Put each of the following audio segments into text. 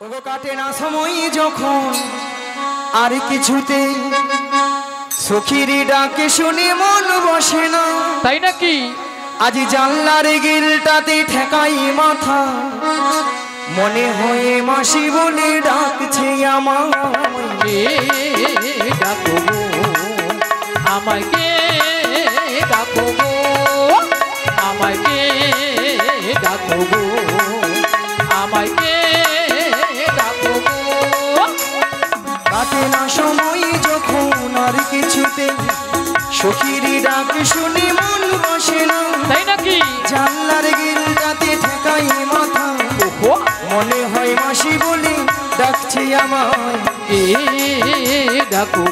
ওগো কাটে না সময় যখন আর কিছুতে সখীর ডাকে শুনে মন বসে না। তাই নাকি? আজ জানলার গিলটাতে ঠেকাই মাথা, মনে হয়ে মাসি বলে ডাকছে আমায়। ডাকো আমায়, কে ডাকো আমায়, কে ডাকো আমায়, কে ডাকো। কাটে না সময় যখন আর কিছুতে সখীর ডাকে শুনে মন বসে না। তাই নাকি? জানলার গিলটাতে ঠেকাই মাথা, মনে হয় মাসি বলে ডাকছে আমায়। কে ডাকো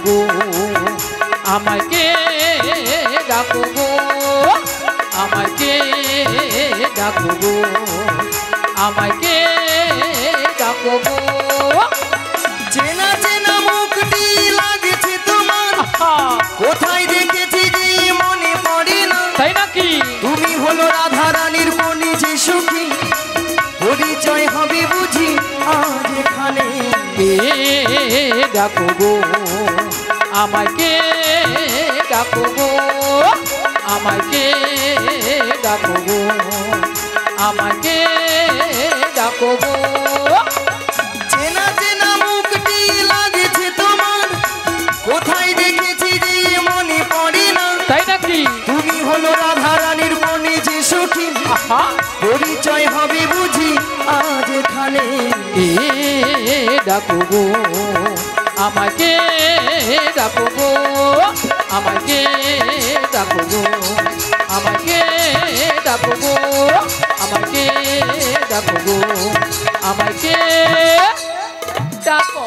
আমায়, কে ডাকো আমায়, কে ডাকো আমায়, কে ডাকো। চেনা চেনা মুখটি লাগছে তোমার, কোথায় দেখেছি যে মনে পড়ে না। তাই নাকি? তুমি হলো রাধা রানীর পণি যে সখী, পরিচয় হবে বুঝি আজ এখানে। কে ডাকো আমায়, কে ডাকো আমায়, কে ডাকো আমায়, কে ডাকো। চেনা চেনা মুখটি লাগছে তোমার, কোথায় দেখেছি যে মনে পড়ে না। তাই নাকি? তুমি হলো রাধা রানীর পণি যে সখী, পরিচয় হবে বুঝি আজ এখানে। কে ডাকো আমায়, কে ডাকো আমায়, কে ডাকো আমায়, কে ডাকো আমায়, কে ডাকো আমায়, কে ডাকো।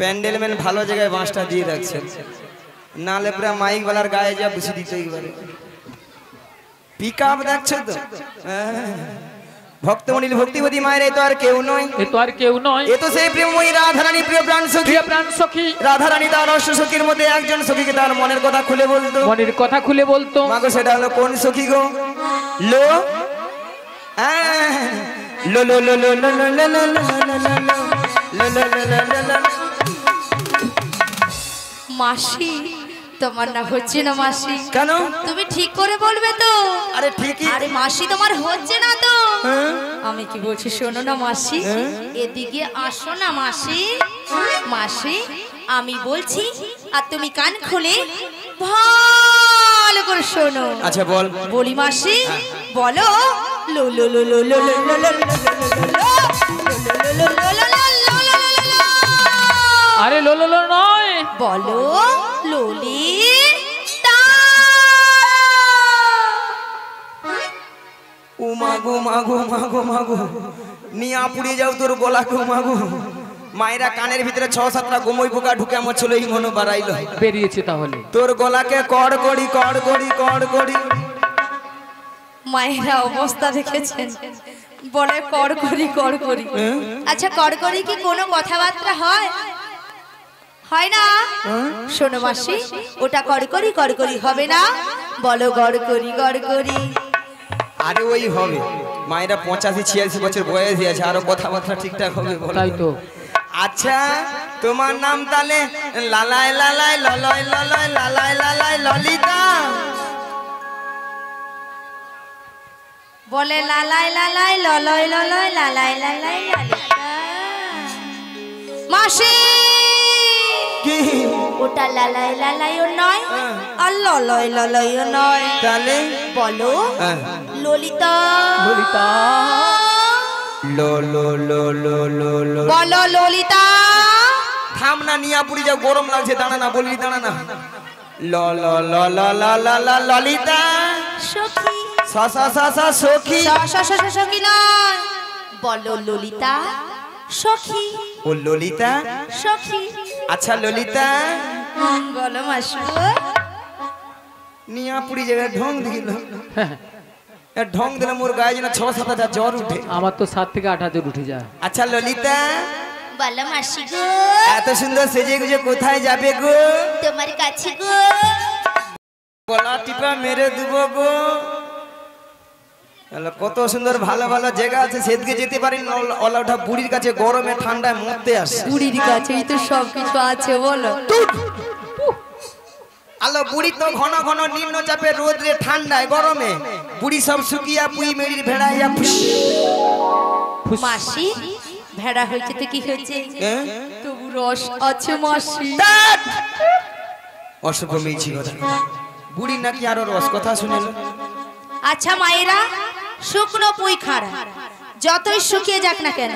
প্যান্ডেল ম্যান ভালো জায়গায় বাঁশটা দিয়ে রাখছে, নালে পুরো মাইক বালার গায়ে যা বুঝে দিতে পারে। পিক আপ দেখছো তো, ভক্তমণিল ভক্তিবতী মায়ের এ তো আর কেউ নয়, এ তো আর কেউ নয়, এ তো সেই প্রেমময়ী রাধারানী, প্রিয় প্রাণ সখী। প্রিয় প্রাণ সখী রাধারানী তার অষ্ট সখীর মধ্যে একজন সখীকে তার মনের কথা খুলে বলতো। মনের কথা খুলে বলতো। মাগো সেটা হলো কোন সখী গো? লো লো লো লো লো লো লো লো লো লো লো। মাসি, তোমার না হচ্ছে না মাসি? কেন? তুমি ঠিক করে বলবে তো? আরে ঠিকই। আরে মাসি, তোমার হচ্ছে না তো? আমি কি বলছি শোনো না মাসি, এদিকে আসো না মাসি। মাসি, আমি বলছি আর তুমি কান খুলে ভালো করে শোনো। আচ্ছা বল। বলি মাসি, বলো লো লো লো লো লো লো লো লো লো লো লো লো। আরে লো লো লো নয়, বলো ললিতা। ও মাগো মাগো মাগো মাগো, নিয়া পুড়িয়ে যাও তোর গলাকে। মাগো মায়েরা কানের ভিতরে ৬-৭টা গোমই পোকা ঢুকে আমার ছিল এই মনো বাড়াইলো, বেরিয়েছে তাহলে তোর গলাকে কড় করি কড় করি কড় করি। মায়েরা অবস্থা দেখেছেন, বলে কড় করি কড় করি। আচ্ছা কড় করি কি কোনো কথাবার্তা হয়? হয় না? শোনো মাসি, ওটা কড় করি হবে না, বলো গড় করি। আরে ওই হবে, মায়েরা 85-86 বছর বয়স আছে, আরো কথাবার্তা ঠিকঠাক হবে। তাই তো। আচ্ছা তোমার নাম তাহলে লালাই লালাই ললয় ললয় লালাই লালাই ললিতা। বলে লালাই লালাই ললয় ললয় লালাই লালাই ললিতা। মাসি, কি ওটা লালাই লালাইও নয় আর ললয় ললয়ও নয়, তাহলে বলো ললিতা। ললিতা। লো লো লো লো লো লো। বলো ললিতা। থাম না, নিয়া পুরি যাও, গরম লাগছে, দাঁড়া না, বলবি দাঁড়া না। ল ল ল ল ল ল ল ললিতা সখী। সা সা সা সা সখী। সখী নয়, বলো ললিতা সখী। ও ললিতা সখী। আচ্ছা ললিতা, বলো মাসু। নিয়া পুরি যাবে, ঢং দিল, ঢং দিলে মোর গায়ে যেন ৬-৭ জ্বর উঠে। আমার তো 7 থেকে 8 হাজার উঠে যায়। আচ্ছা ললিতা, বলো মাসি গো, এত সুন্দর সেজে গুজে কোথায় যাবে গো? তোমার কাছে গো। গলা টিপা মেরে দেবো গো। কত সুন্দর ভালো ভালো জায়গা আছে, সেদিকে যেতে পারি না। ওটা বুড়ির কাছে গরমে ঠান্ডায় মরতে আসে। বুড়ির কাছেই তো সবকিছু আছে বলো। আলো বুড়ি তো ঘন ঘন নিম্নচাপে রোদে ঠান্ডায় গরমে বুড়ি সব শুকিয়া পুই মেরির ভেড়াইয়া মাসি ভেড়া হয়েছে তো কি হয়েছে, তবু রস আছে মাসি। অশুভ মেয়েছি কথা, বুড়ি নাকি আরো রস কথা শুনেল। আচ্ছা মায়েরা, শুকনো পুই খাড়া যতই শুকিয়ে যাক না কেন,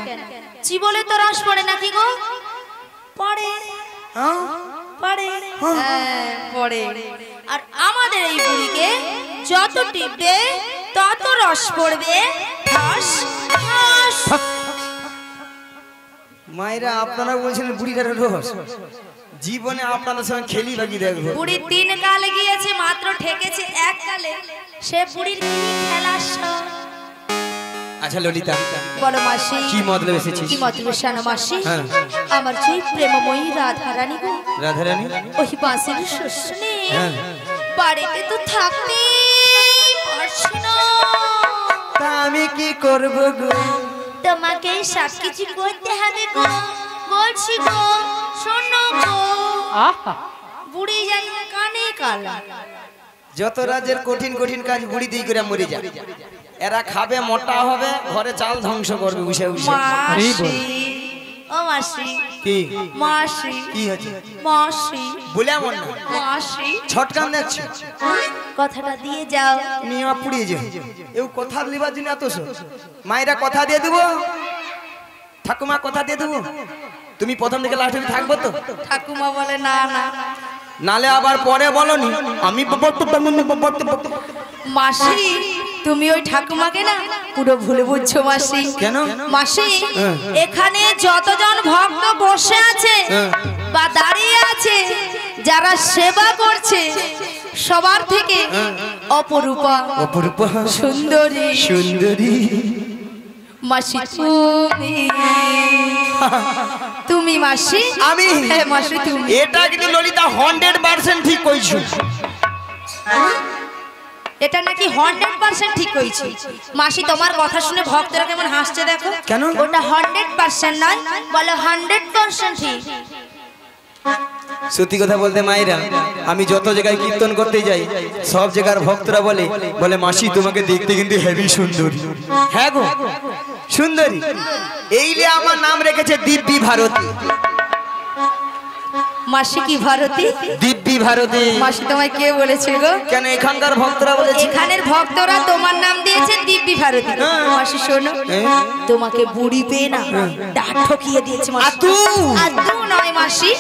চিবলে তো রস পড়ে নাকি গো? পড়ে, পড়ে, পড়ে। আর আমাদের এই বুড়িকে যত টিপবে তত রস পড়বে। মায়েরা আপনারা বলছেন বুড়িটার রস, জীবনে আপনাদের সঙ্গে খেলি বাকি দেখবো। বুড়ি 3 কাল গিয়েছে, মাত্র ঠেকেছে 1 কালে। সে বুড়ির কি খেলা। আচ্ছা ললিতা বলো মাসি, কি মতলব এসেছিস? কি মতলব শানো মাসি? আমার যে প্রেমময়ী রাধারানী গো, রাধারানী ওই বাঁশির শুনে বাড়িতে তো থাকতে পারছি না। তা আমি কি করব গো? তোমাকে সব কিছু করতে হবে গো, বলছি গো, শোনো গো। বুড়ি যেন কানে কালা। যত রাজ্যের কঠিন কঠিন কাজ বুড়ি দিয়ে করে মরে যায়। এরা খাবে, মোটা হবে, ঘরে চাল ধ্বংস করবে। বুঝে বুঝে মাসি, ও মাসি, কি মাসি, কি হচ্ছে মাসি বলে এমন না, মাসি ছটকান দেখছি। কথাটা দিয়ে যাও। নিয়ে পুড়িয়ে যাও। এও কথা লিবার জন্য এত মায়েরা কথা দিয়ে দেবো, ঠাকুমা কথা দিয়ে দেবো, তুমি প্রথম থেকে লাস্ট অবধি থাকবো তো? ঠাকুমা বলে না না, নালে আবার পরে বলনি আমি। মাসি তুমি ওই ঠাকুমাকে না পুরো ভুলে বুঝছো মাসি। কেন মাসি? এখানে যতজন ভক্ত বসে আছে বা দাঁড়িয়ে আছে, যারা সেবা করছে, সবার থেকে অপরূপা, অপরূপা, সুন্দরী, সুন্দরী মাসি তুমি মাসি। আমি মাসি তুমি। এটা কিন্তু ললিতা 100% ঠিক কইছো। এটা নাকি 100% ঠিক কইছি। মাসি তোমার কথা শুনে ভক্তরা কেমন হাসছে দেখো। কেন? ওটা 100% নয়, বলো 100% ঠিক। সত্যি কথা বলতে মায়েরা, আমি যত জায়গায় কীর্তন করতে যাই, সব জায়গার ভক্তরা বলে বলে মাসি তোমাকে দেখতে কিন্তু হেভি সুন্দরী। হ্যাঁ গো সুন্দরী। এইলে আমার নাম রেখেছে দিব্যি ভারতী। মাসি কি ভারতী? দিব্যি ভারতী। মাসি তোমায় কে বলেছে গো? কেন এখানকার ভক্তরা বলেছে? এখানের ভক্তরা তোমার নাম দিয়েছে দিব্যি ভারতী। মাসি শোনো, তোমাকে বুড়ি পেয়ে না ডাক ঠকিয়ে দিয়েছে মাসি। আদু নয় মাসি,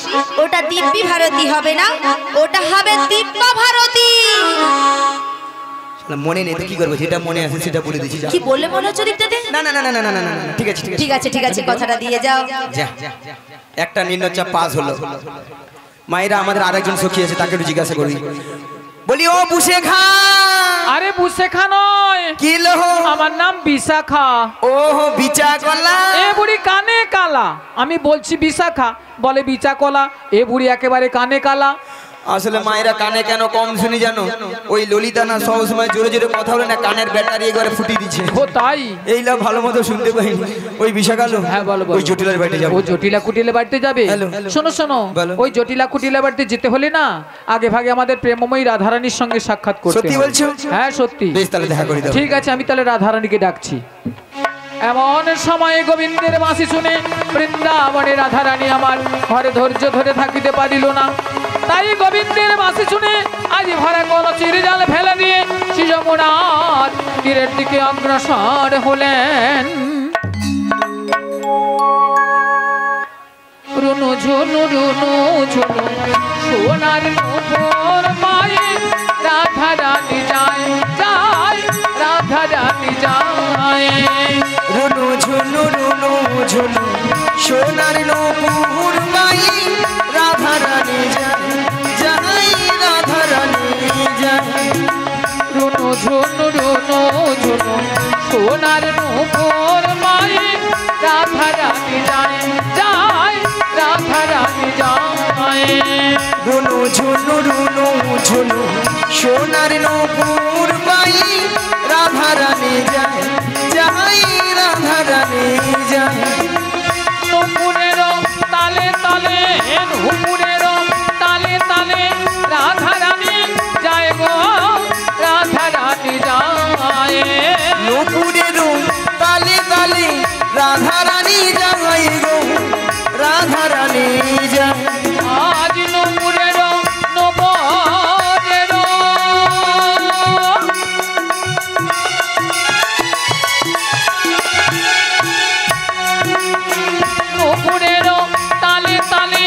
ওটা দিব্যি ভারতী হবে না, ওটা হবে দিব্যা ভারতী। মনে নেই তো কি করবো, যেটা মনে আছে সেটা বলে দিচ্ছি। কি বললে মনে হচ্ছে দিকটাতে? না না না না না না না, ঠিক আছে ঠিক আছে ঠিক আছে, কথাটা দিয়ে যাও। যা একটা নিম্নচাপ পাস হলো। মায়েরা আমাদের আরেকজন সখী আছে, তাকে একটু জিজ্ঞাসা করি। বলি ও বুশেখা। আরে বুশেখা নয়, কি লো? আমার নাম বিশাখা। ওহো বিচা কলা। এ বুড়ি কানে কালা। আমি বলছি বিশাখা, বলে বিচা কলা। এ বুড়ি একেবারে কানে কালা। আসলে মায়েরা কানে কেন কম শুনি জানো? ওই ললিতা না সব সময় জোরে জোরে কথা বলে না, কানের ব্যাটারি একবারে ফুটিয়ে দিচ্ছে। ও তাই? এইলা ভালো মতো শুনতে পাইনি। ওই বিশাখালো। হ্যাঁ বলো। ওই জটিলার বাড়িতে যাবে। ও জটিলা কুটিলা বাড়িতে যাবে? শোনো শোনো, ওই জটিলা কুটিলা বাড়িতে যেতে হলে না আগে ভাগে আমাদের প্রেমময়ী রাধারানীর সঙ্গে সাক্ষাৎ করতে হবে। সত্যি বলছো? হ্যাঁ সত্যি। বেশ তাহলে দেখা করে দাও। ঠিক আছে, আমি তাহলে রাধারানীকে ডাকছি। এমন সময়ে গোবিন্দের বাঁশি শুনে বৃন্দাবনে রাধারানী আমার ঘরে ধৈর্য ধরে থাকিতে পারিল না। তাই গোবিন্দের বাঁশি শুনে আজ ভরা কলসির জাল ফেলে দিয়ে যমুনার তীরের দিকে অগ্রসর হলেন। রুনু ঝুনু রুনু ঝুনু সোনার নূপুর পায়ে রাধারানী যায় যায়, রাধারানী যায়। রুনু ঝুনু রুনু ঝুনু সোনার নূপুর পায়ে রাধারানী যায় যায়, রাধারানী যায়। রুনু ঝুনু রুনু ঝুনু সোনার নূপুর পায়ে রাধারানী যায় যায়, রাধারানী যায় রুনু ঝুনু সোনার নূপুর পাই রাধা রানী যায় যাই রাধা রানী যায় নূপুরের তালে তালে নূপুরের তালে তালে রাধা রানী যায় গো রাধা রানী যায় নূপুরের তালে তালে রাধা রানী যায় গো রাধা রানী যায় আজ নূপুরের নবরের নূপুরের তালে তালে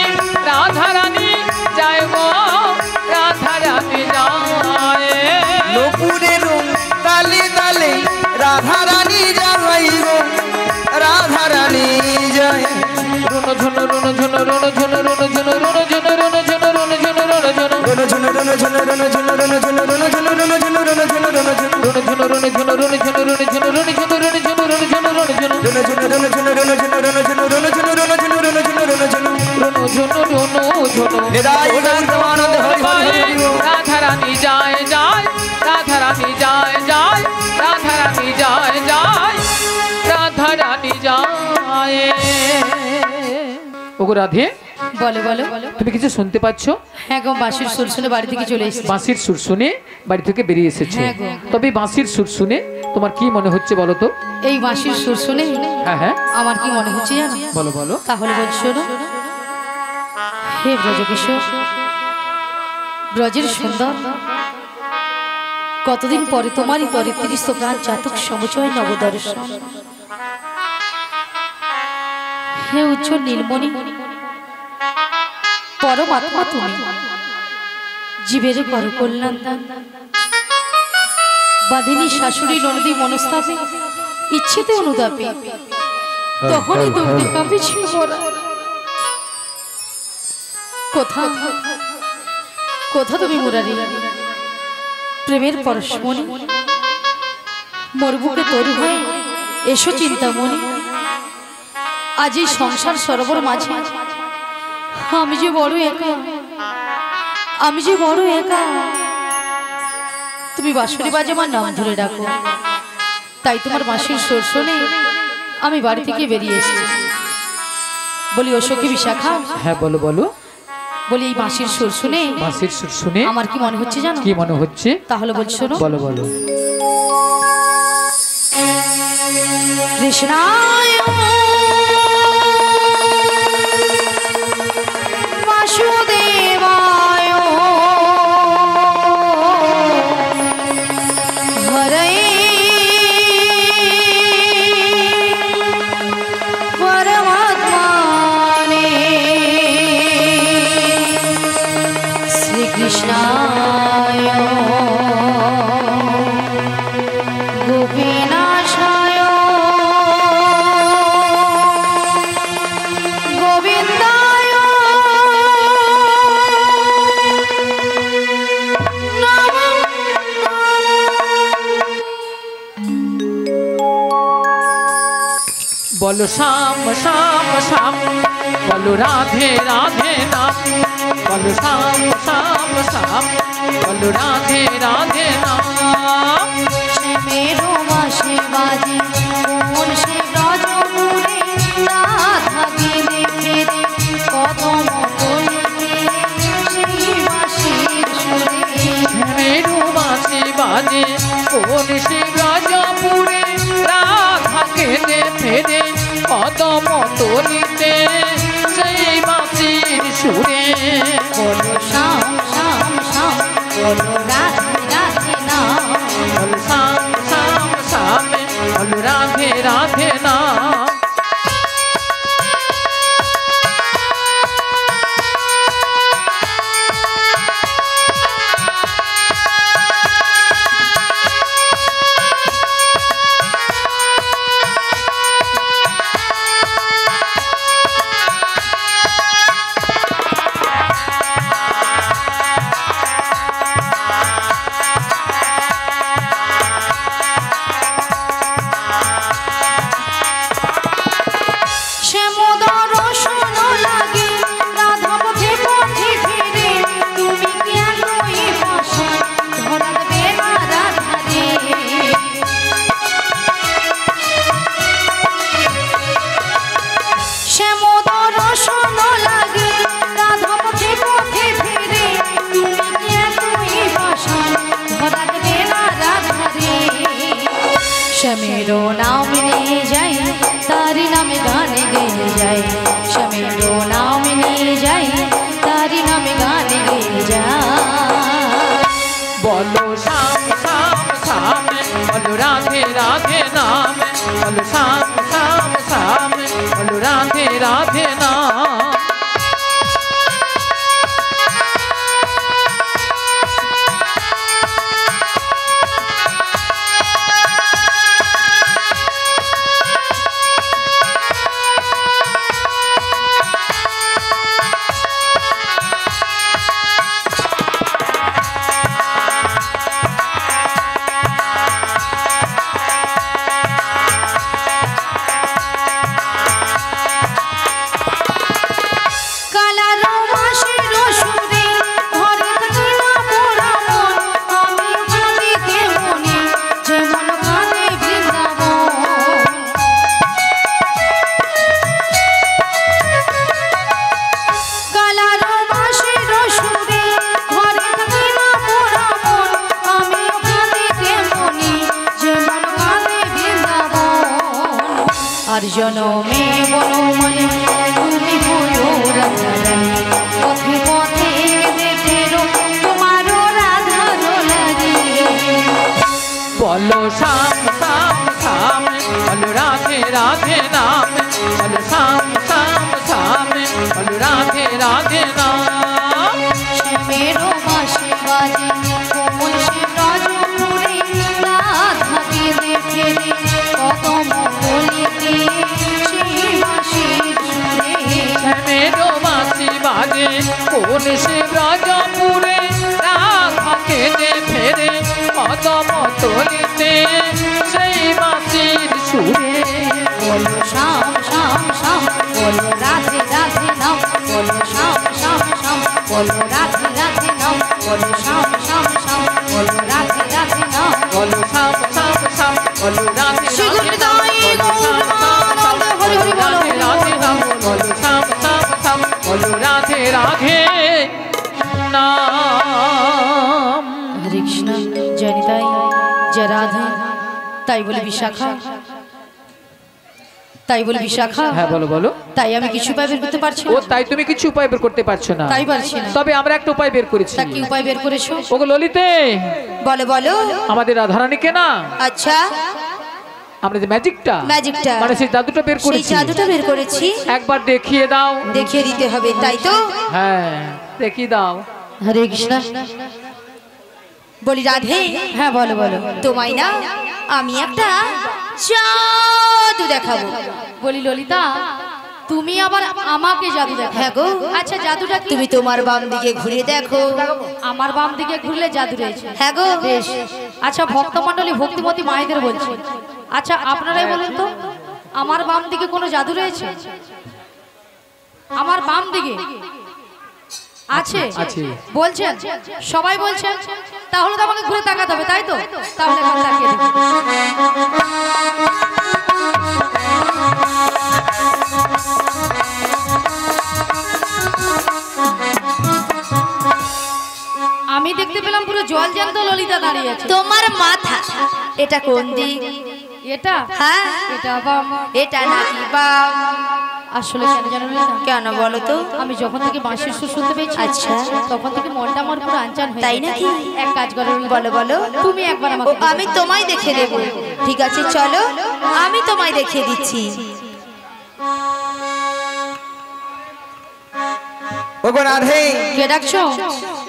রাধা রানী যায় গো রাধা রানী যায় নূপুরের তালে তালে রাধা রানী যায় গো রাধা রানী যায় রুনো ঝুনো রুনো ঝুনো রুনো ঝুনো রুনো ঝুনো রুনো ঝুনো রুনো ঝুনো রুনো ঝুনো রুনো ঝুনো রুনু ঝুনু রুনু ঝুনু রুনু ঝুনু রুনু ঝুনু রুনু ঝুনু রুনু ঝুনু রুনু ঝুনু রুনো ঝুনো রুনো ঝুনো রুনো ঝুনো রুনো ঝুনো রুনো ঝুনো রুনো ঝুনো রুনো ঝুনো রুনো ঝুনু রুনু ঝুনু রুনু ঝুনু রুনু ঝুনু রুনু ঝুনু রুনো ঝুনো রুনো ঝুনো নিদাই আনন্দ হরি হরি রাধা রানী যায় যায় রাধা রানী যায় যায় রাধা রানী যায় যায় রাধা রানী যায় ওগো রাধে বলো বলো তুমি কিছু শুনতে পাচ্ছ হ্যাঁ গো বাঁশির সুর শুনে বাড়ি থেকে চলে এসেছি বাঁশির সুর শুনে বাড়ি থেকে বেরিয়ে এসেছো হ্যাঁ গো। তবে বাঁশির সুর শুনে তোমার কি মনে হচ্ছে বলো তো এই বাঁশির সুর শুনে হ্যাঁ হ্যাঁ আমার কি মনে হচ্ছে জানো বলো বলো তাহলে বলছি শোনো হে ব্রজকিশোর ব্রজের সুন্দর কতদিন পরে তোমারই তরে তিরিশ প্রাণ জাতক সমুচয় নবদর্শন হে উজ্জ্বল নীলমণি পরমাত্মা তুমি জীবের পর কল্যাণ দান বাদিনী শাশুড়ি নন্দী মনস্তাপে ইচ্ছেতে অনুতাপে তখনই তুমি কাঁপেছি কোথা কোথা তুমি মুরারি প্রেমের পরশমণি মোর বুকে তরু হয়ে এসো চিন্তামণি আজ এই সংসার সরোবর মাঝে আমি যে বড় একা আমি যে বড় একা তুমি বাঁশরি বাজে আমার নাম ধরে ডাকো তাই তোমার বাঁশির সুর শুনে আমি বাড়ি থেকে বেরিয়ে এসেছি বলি ও সখী বিশাখা হ্যাঁ বলো বলো বলি এই বাঁশির সুর শুনে বাঁশির সুর শুনে আমার কি মনে হচ্ছে জানো কি মনে হচ্ছে তাহলে বলছি শোনো বলো বলো কৃষ্ণায় বাসুদেবায় হরে পরমাত্মনে শ্রীকৃষ্ণায় গোপীনাশায় গোবিন্দায় নমঃ। বলো শ্যাম শ্যাম শ্যাম বলো রাধে রাধে নাম বলো শ্যাম শ্যাম শ্যাম বলো রাধে রাধে নাম সে মেরো মাসে বাজে কোন সে ব্রজপুরে রাধাকে দেখে রে কদম তলিতে সেই বাঁশির সুরে মেরু বাঁশি বাজে কোন সে রাজাপুরে রাধাকে দেখে রে কদম তলিতে সেই বাঁশির সুরে বলো শাম শাম শাম বলো রাধে রাধে নাম বলো শ্যাম শ্যাম শ্যাম বলো রাধে রাধে নাম শ্যামেরো নাম নিয়ে যাই তারি নামে গানে গেয়ে যাই শ্যামেরো নাম নিয়ে যাই তারি নামে গানে গেয়ে যাই বলো শ্যাম শ্যাম শ্যাম বলো রাধে রাধে নাম বলো শ্যাম শ্যাম শ্যাম বলো রাধে রাধে নাম আর জনমে বনমানে তুমি হলো রাধারানী পথে পথে ফেরো তোমারও রাধারো লাগে বলো শ্যাম শ্যাম শ্যাম বলো রাধে রাধে নাম বলো শ্যাম শ্যাম শ্যাম বলো রাধে রাধে নাম শ্যামেরো বাঁশি বাজে কোমল সে রজপুরে রাধাকে দেখে কত মঙ্গলিতে সেই বাঁশির সুরে শ্যামেরো বাঁশি বাজে কোন সে ব্রজপুরে রাধাকে যে ফেরে কদম তলিতে সেই বাঁশির সুরে বলো শ্যাম শ্যাম শ্যাম বলো রাধে রাধে নাম বলো শ্যাম শ্যাম শ্যাম বলো রাধে রাধে নাম বলো শ্যাম শ্যাম শ্যাম বলো রাধে রাধে নাম বলো শ্যাম শ্যাম শ্যাম বলো রাধে শ্রী গুরুদাই গৌরানন্দ হরি হরি বলো রাধে রাধে নাম বলো শ্যাম শ্যাম শ্যাম বলো রাধে রাধে নাম হরে কৃষ্ণ জয় নিতাই জয় রাধে তাই বলে বিশাখা তাই বলে বিশাখা হ্যাঁ বলো বলো তাই আমি কিছু উপায় বের করতে পারছি ও না তাই তুমি কিছু উপায় বের করতে পারছো না তাই পারছি না তবে আমরা একটা উপায় বের করেছি তা কি উপায় বের করেছো ওগো ললিতে বলো বলো আমাদের রাধারানীকে না আচ্ছা আমরা যে ম্যাজিকটা মানে সেই জাদুটা বের সেই করেছি জাদুটা বের করেছি একবার দেখিয়ে দাও দেখিয়ে দিতে হবে তাই তো হ্যাঁ দেখিয়ে দাও হরে কৃষ্ণ বলি রাধে হ্যাঁ বলো বলো তোমায় না আমি একটা জাদু দেখাবো বলি ললিতা তুমি আবার আমাকে জাদু দেখাও হ্যাঁ গো আচ্ছা জাদুটা কি তুমি তোমার বাম দিকে ঘুরে দেখো আমার বাম দিকে ঘুরলে জাদু রয়েছে হ্যাঁ গো বেশ আচ্ছা ভক্তমণ্ডলী ভক্তিমতী মায়েদের বলছি আচ্ছা আপনারাই বলুন তো আমার বাম দিকে কোনো জাদু রয়েছে আমার বাম দিকে আছে আছে। বলছেন সবাই বলছেন তাহলে তো আমাকে ঘুরে তাকাতে হবে তাই তো তাহলে এখন তাকিয়ে দেখি। আমি দেখতে পেলাম পুরো জল জ্যান্ত ললিতা দাঁড়িয়ে আছে তোমার মাথা এটা কোন দিক এটা হ্যাঁ এটা বাম এটা নাকি বাম আসলে কেন জানো না কেন বলো তো আমি যখন থেকে বাঁশির সুর শুনতে পেয়েছি আচ্ছা তখন থেকে মনটা আমার পুরো আনচান হয়ে তাই নাকি এক কাজ করো বলো বলো তুমি একবার আমাকে আমি তোমায় দেখে দেব ঠিক আছে চলো আমি তোমায় দেখিয়ে দিচ্ছি ওগো রাধে কে ডাকছো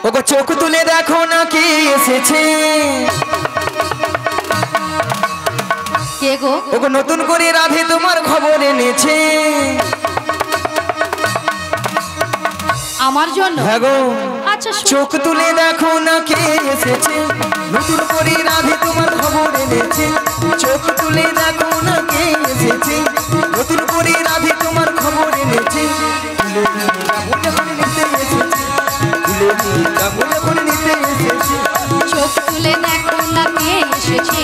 ওগো চোখ তুলে দেখো না কে এসেছে কে গো ওগো নতুন করে রাধে তোমার খবর এনেছে আমার জন্য হ্যাঁ গো আচ্ছা চোখ তুলে দেখো না কে এসেছে নতুন করে রাধে তোমার খবর এনেছে চোখ তুলে দেখো না কে এসেছে নতুন করে রাধে তোমার খবর এনেছে তুলে নিতে এসেছে তুলে নিতে এসেছে চোখ তুলে দেখো না কে এসেছে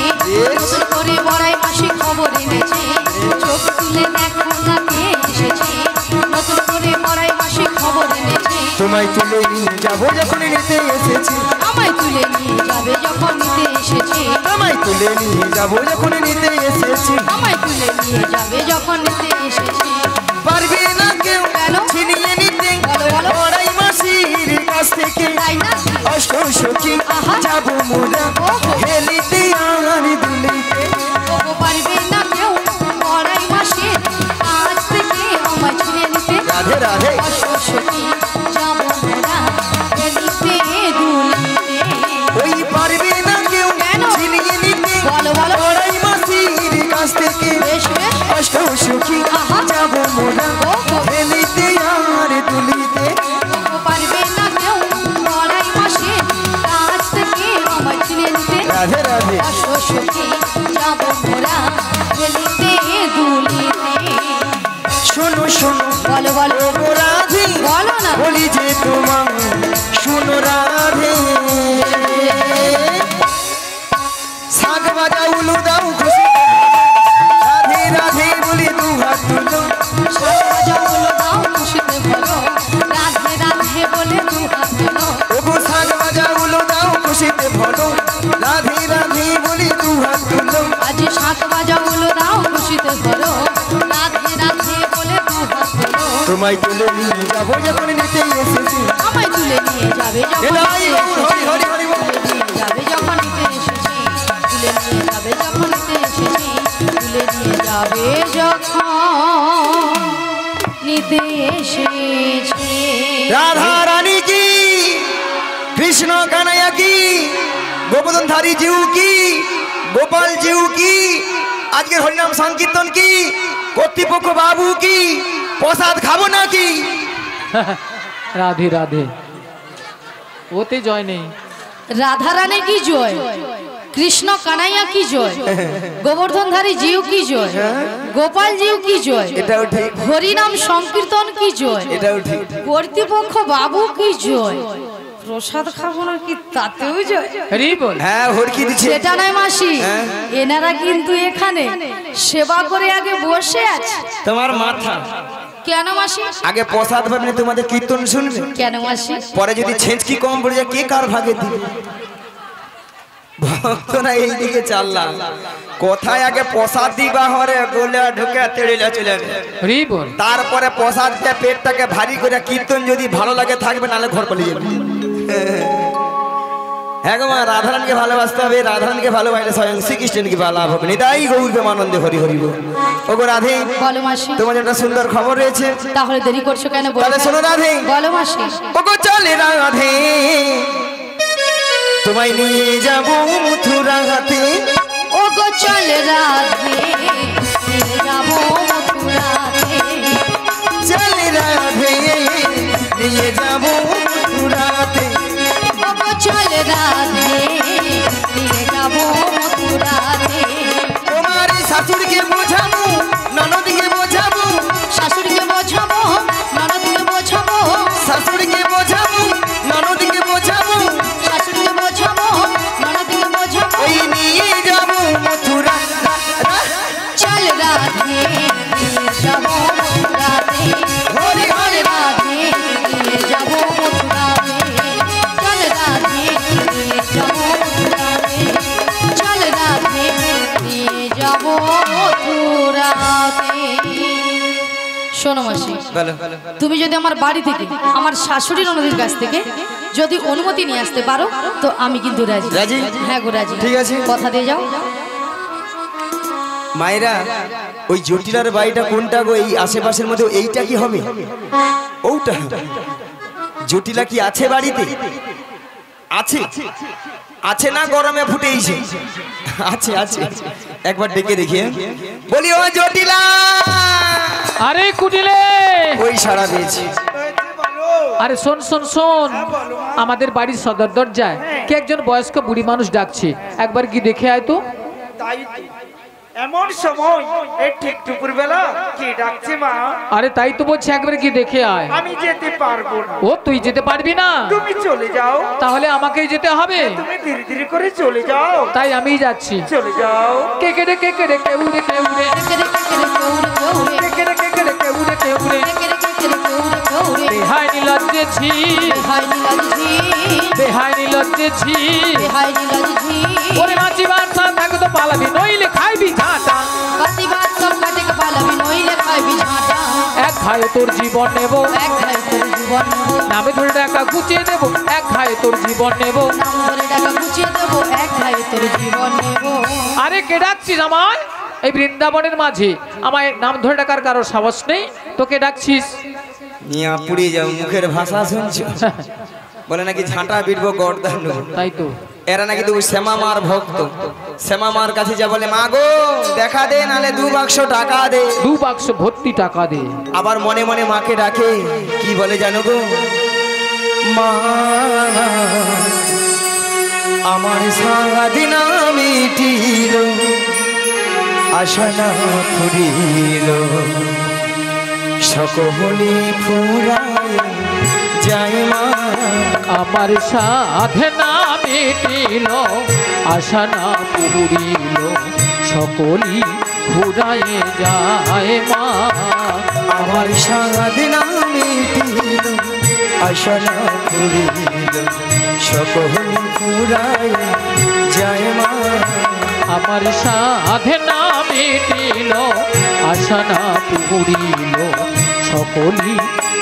নতুন করে বড়াই মাসি খবর এনেছে চোখ তুলে দেখো না কে এসেছে নতুন করে বড়াই মাসি খবর এনেছে তোমায় তুলে নিয়ে যাবো যখন নিতে এসেছে আমায় তুলে নিয়ে যাবে যখন নিতে এসেছে তোমায় তুলে তুলে নিয়ে যাবো যখন নিতে এসেছি আমায় তুলে নিয়ে যাবে যখন নিতে এসেছি পারবে না কেউ কেন? ছিনিয়ে নিতে বলো, বলো। বড়াই মাসির কাছ থেকে তাই না অষ্ট সখী আহা। যাবো মোরা ওহো। হেলিতে আর দুলিতে ওগো পারবে না কেউ পড়াই মাসে আজ থেকে আমায় ছিনে নিতে রাধে রাধে অশ্বসখী যাব মোরা এলিতে দুলিতে ওই পারবে না কেউ কেন? ছিনিয়ে নিতে বলো, বলো। বড়াই মাসির কাছ থেকে বেশ বেশ অষ্ট সখী আহা। যাবো মোরা ওহো। হেলিতে আর দুলিতে ওগো পারবে না কেউ পড়াই মাসে আজ থেকে আমায় ছিনে নিতে রাধে রাধে অশ্বসখী যাব মোরা এলিতে দুলিতে শোনো শোনো বলো বলো ও রাধে বলো না বলি যে তোমার শোনো রাধে শাক বাজা উলু দাও খুশি রাধে রাধে বলি দু হাত তুলো সাজাগুলো দাও খুশিতে ভরো রাধে রাধে বলে দু হাত তোলো ওগো শাক বাজা উলু দাও খুশিতে ভরো রাধে রাধে বলি দু হাত তুলো আজ শাক বাজাগুলো দাও খুশিতে ভরো রাধে রাধে বলে দু হাত তোলো তোমায় তুলে নিয়ে যাবো যখন নিতে এসেছি আমায় তুলে নিয়ে যাবে যখন এলাই নিতে গৌর, হরি হরি হরি বল। তুলে নিয়ে যাবে যখন নিতে এসেছি তুলে নিয়ে যাবে যখন নিতে এসেছি তুলে নিয়ে যাবে যখন নিতে এসেছি রাধা রানী কি কৃষ্ণ কানাইয়া কি গোবর্ধনধারী জিউ কি গোপাল জিউ কি আজকের হরিনাম সংকীর্তন কি কর্তৃপক্ষ বাবু কি প্রসাদ খাবো নাকি রাধে রাধে ওতে জয় নেই রাধারানী কি জয় কৃষ্ণ কানাইয়া কি জয় গোবর্ধনধারী জিউ কি জয় গোপাল জিউ কি জয় এটাও ঠিক হরিনাম সংকীর্তন কি জয় এটাও ঠিক কর্তৃপক্ষ বাবু কি জয় প্রসাদ খাবো না কি তাতেও জয় হরি বল হ্যাঁ হরকি দিচ্ছে সেটা নয় মাসি হ্যাঁ। এনারা কিন্তু এখানে সেবা করে আগে বসে আছে তোমার মাথা কেন মাসি আগে প্রসাদ পাবেন তোমাদের কীর্তন শুনবে কেন মাসি পরে যদি ছেঁচকি কম পড়ে যায় কে কার ভাগে দিবে ভক্তরা এইদিকে চাললাম কোথায় আগে প্রসাদ দিবা হরে গোলে ঢুকে তেড়িলা চলে যাবে হরি বল তারপরে প্রসাদ দিয়ে পেটটাকে ভারী করে কীর্তন যদি ভালো লাগে থাকবে নাহলে ঘর পালিয়ে যাবে হ্যাঁ গো মা রাধারানীকে ভালোবাসতে হবে রাধারানীকে ভালোবাসলে স্বয়ং শ্রীকৃষ্ণকে ভালো হবে নিতাই গৌরবে আনন্দে হরি হরি বল ওগো রাধে বলো মাসি তোমার একটা সুন্দর খবর রয়েছে তাহলে দেরি করছো কেন বলো তাহলে শোনো রাধে বলো মাসি ওগো চলে রাধে তোমায় নিয়ে যাবো মথুরা হাতে ওগো চল রাধে নিয়ে যাবো মথুরাতে চলে রাধে নিয়ে যাবো মথুরা হাতে ওগো চল রাধে নিয়ে যাবো মথুরাতে তোমার শাশুড়িকে বোঝাবো ননদিকে বোঝাবো শাশুড়িকে বোঝাবো ননদকে বোঝাবো শাশুড়িকে বোঝাবো ননদিকে বোঝাবো শাশুড়িকে বোঝাবো ননদকে বোঝাবো ওই নিয়ে যাবো মথুরা চল রাধে নিয়ে যাবো মথুরাতে হরি চল হরি রাধে নিয়ে যাবো মথুরাতে চল রাধে নিয়ে যাবো মথুরাতে চল রাধে নিয়ে যাবো মথুরাতে শোনো মাসি বলো তুমি যদি আমার বাড়ি থেকে আমার শাশুড়ি ননদের কাছ থেকে যদি অনুমতি নিয়ে আসতে পারো তো আমি কিন্তু রাজি রাজি? হ্যাঁ গো রাজি ঠিক আছে। কথা দিয়ে যাও মায়েরা ওই জটিলার বাড়িটা কোনটা গো এই আশেপাশের মধ্যে এইটা কি হবে ওটা জটিলা কি আছে বাড়িতে আছে আছে না গরমে ফুটেইছে আছে আছে একবার ডেকে দেখি হ্যাঁ? বলি ও জটিলা আরে কুটিলে ওই সারা দিয়েছি আরে শোন শোন শোন আমাদের বাড়ির সদর দরজায় কে একজন বয়স্ক বুড়ি মানুষ ডাকছে একবার কি দেখে আয় তো তাই তো। এমন সময় এই ঠিক দুপুর বেলা কে ডাকছে মা আরে তাই তো বলছি একবার কি দেখে আয় আমি যেতে পারবো না ও তুই যেতে পারবি না তুমি চলে যাও তাহলে আমাকেই যেতে হবে তুমি ধীরে ধীরে করে চলে যাও তাই আমিই যাচ্ছি চলে যাও কে কে রে কে কে রে কে উড়ে কে উড়ে কেরে কেরে কেউরে কেউরে কে কে রে কে কে রে কে উড়ে কে উড়ে কেরে কেরে কেউরে কেউরে বেহাই নিলজ্জেছি হাই নীলাজি বেহাই নিলজ্জেছি হাই নীলাজি ওরে নাচিবার সাথ থাকো তো পালাবি নইলে খাইবি ঝাঁটা প্রতিবাদ সব কাটিকে পালাবি নইলে খাইবি ঝাঁটা এক খায় তোর জীবন নেব এক খাই তোর জীবন নেব নামে ধরে টাকা গুছিয়ে দেব এক খায় তোর জীবন নেব নাম ধরে টাকা গুছিয়ে দেবো এক খাই তোর জীবন নেব আরে কে ডাকছিস আমায় এই বৃন্দাবনের মাঝে আমায় নাম ধরে ডাকার কারো সাহস নেই তোকে ডাকছিস নিয়া পুড়িয়ে যাও মুখের ভাষা শুনছো বলে নাকি ঝাঁটা পিটবো গর্দান নেবো। তাই তো এরা নাকি তো শ্যামা মার ভক্ত শ্যামা মার কাছে যা বলে মা গো দেখা দে নালে 2 বাক্স টাকা দে 2 বাক্স ভর্তি টাকা দে আবার মনে মনে মাকে ডাকে কি বলে জানো গো মা আমার সারাদিন মিটিল আশা ফুরিল সকলি ফুরায় যায় মা আমার সাধনা মিটিল আশা না পুরিল সকলি ঘুরায়ে যায় মা আমার সারাদিন মিটিল আশা ফুরিল সকলি ফুরায় যায় মা আমার সাধনা মিটিল আশা না পুরিল সকলি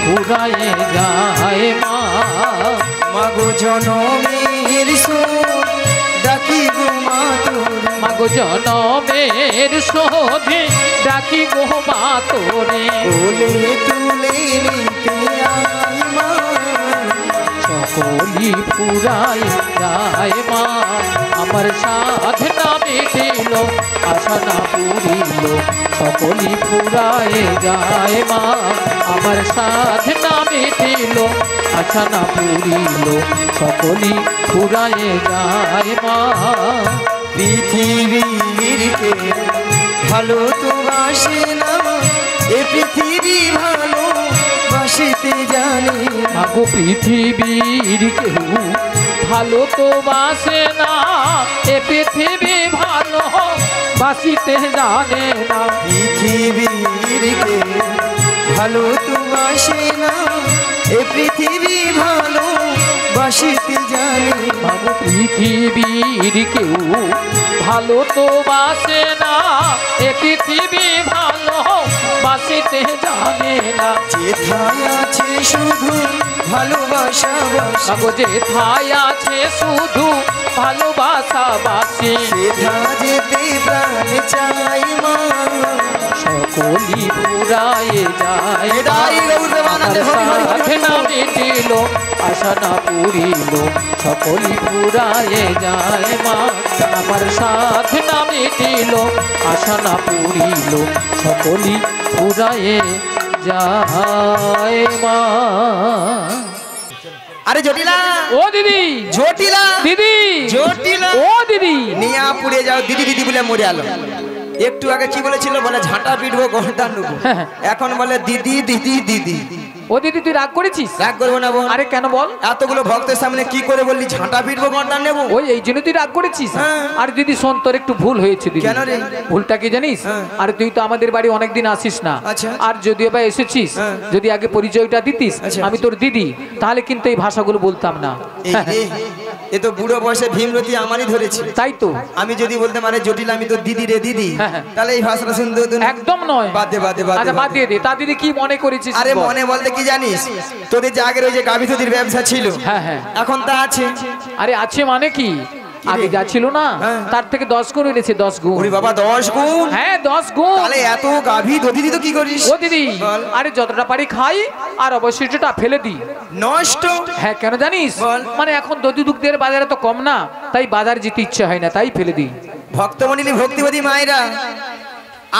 ঘুরায়ে যায় মা মাগো জনমের সুর ডাকি গো মা তোর মাগো জনমের শোধে ডাকি গো মা তোরে কোলে তুলে নিতে আয় মা সকলি পুরাই যায় মা আমার সাধনা মিটিল আশা না পুরিল সকলি পুরায় যায় মা আমার সাধনা মিটিল আশা না পুরিল সকলি পুরায় যায় মা পৃথিবীর কে ভালো তো বাসে না এ পৃথিবী ভালো বাসিতে জানে মাগো পৃথিবীর কেউ ভালো তো বাসে না এ পৃথিবী ভালো বাসিতে জানে না পৃথিবীর কে ভালো তো বাসে না এ পৃথিবী ভালো বাসিতে জানে মাগো পৃথিবীর কেউ ভালো তো বাসে না এ পৃথিবী ভালো বাসিতে জানে না যেথায় আছে শুধু ভালোবাসা বাসি মাগো যেথায় আছে শুধু ভালোবাসা বাসি সেথা যেতে প্রাণ চাই মা সকলি পুরায়ে যায় এটাই গৌরবানন্দে হরি হরি হরি হরি। সাধনা মিটিল আশা না পুরিল সকলি পুরায়ে যায় মা আমার সাধনা মিটিল আশা না পুরিল সকলি পুরায়ে যায় মা আরে জটিলা ও দিদি জটিলা দিদি জটিলা ও দিদি নিয়া পুড়ে যাও দিদি দিদি বলে মরে আলো একটু আগে কি বলেছিল বলে ঝাঁটা পিটবো গর্দান নেবো এখন বলে দিদি দিদি দিদি ও দিদি তুই রাগ করেছিস রাগ করবো না বোন আরে কেন বল এতগুলো ভক্তের সামনে কি করে বললি ঝাঁটা পিটবো গর্দান নেবো ওই এই জন্য তুই রাগ করেছিস হ্যাঁ। আর দিদি শোন তোর একটু ভুল হয়েছে দিদি কেন রে? ভুলটা কি জানিস হ্যাঁ। আর তুই তো আমাদের বাড়ি অনেকদিন আসিস না আচ্ছা। আর যদিও বা এসেছিস হ্যাঁ। যদি আগে পরিচয়টা দিতিস আচ্ছা। আমি তোর দিদি তাহলে কিন্তু এই ভাষাগুলো বলতাম না এই রে, এ তো বুড়ো বয়সে ভীমরতি আমারই ধরেছে তাই তো আমি যদি বলতে মানে জটিল আমি তো দিদি রে দিদি হ্যাঁ, হ্যাঁ। তাহলে এই ভাষাটা শুনতে হতো না। একদম নয় বাদে বাদে আচ্ছা বাদে বাদ দিয়ে দে তা দিদি কি মনে করেছিস আরে বল। মনে বলতে কি জানিস তোদের যে আগের ওই যে গাভী দুধের ব্যবসা ছিল হ্যাঁ হ্যাঁ এখন তা আছে আরে আছে মানে কি আগে যা ছিল না হ্যাঁ। তার থেকে 10 গুণ এনেছে 10 গুণ ওরে বাবা 10 গুণ হ্যাঁ 10 গুণ তাহলে এত গাভী দধি তো কি করিস ও দিদি বল। আরে যতটা পারি খাই আর অবশিষ্টটা ফেলে দিই নষ্ট হ্যাঁ কেন জানিস বল। মানে এখন দধি দুগ্ধের বাজারে তো কম না তাই বাজার যেতে ইচ্ছে হয় না তাই ফেলে দিই ভক্তমণিনী ভক্তিবতী মায়েরা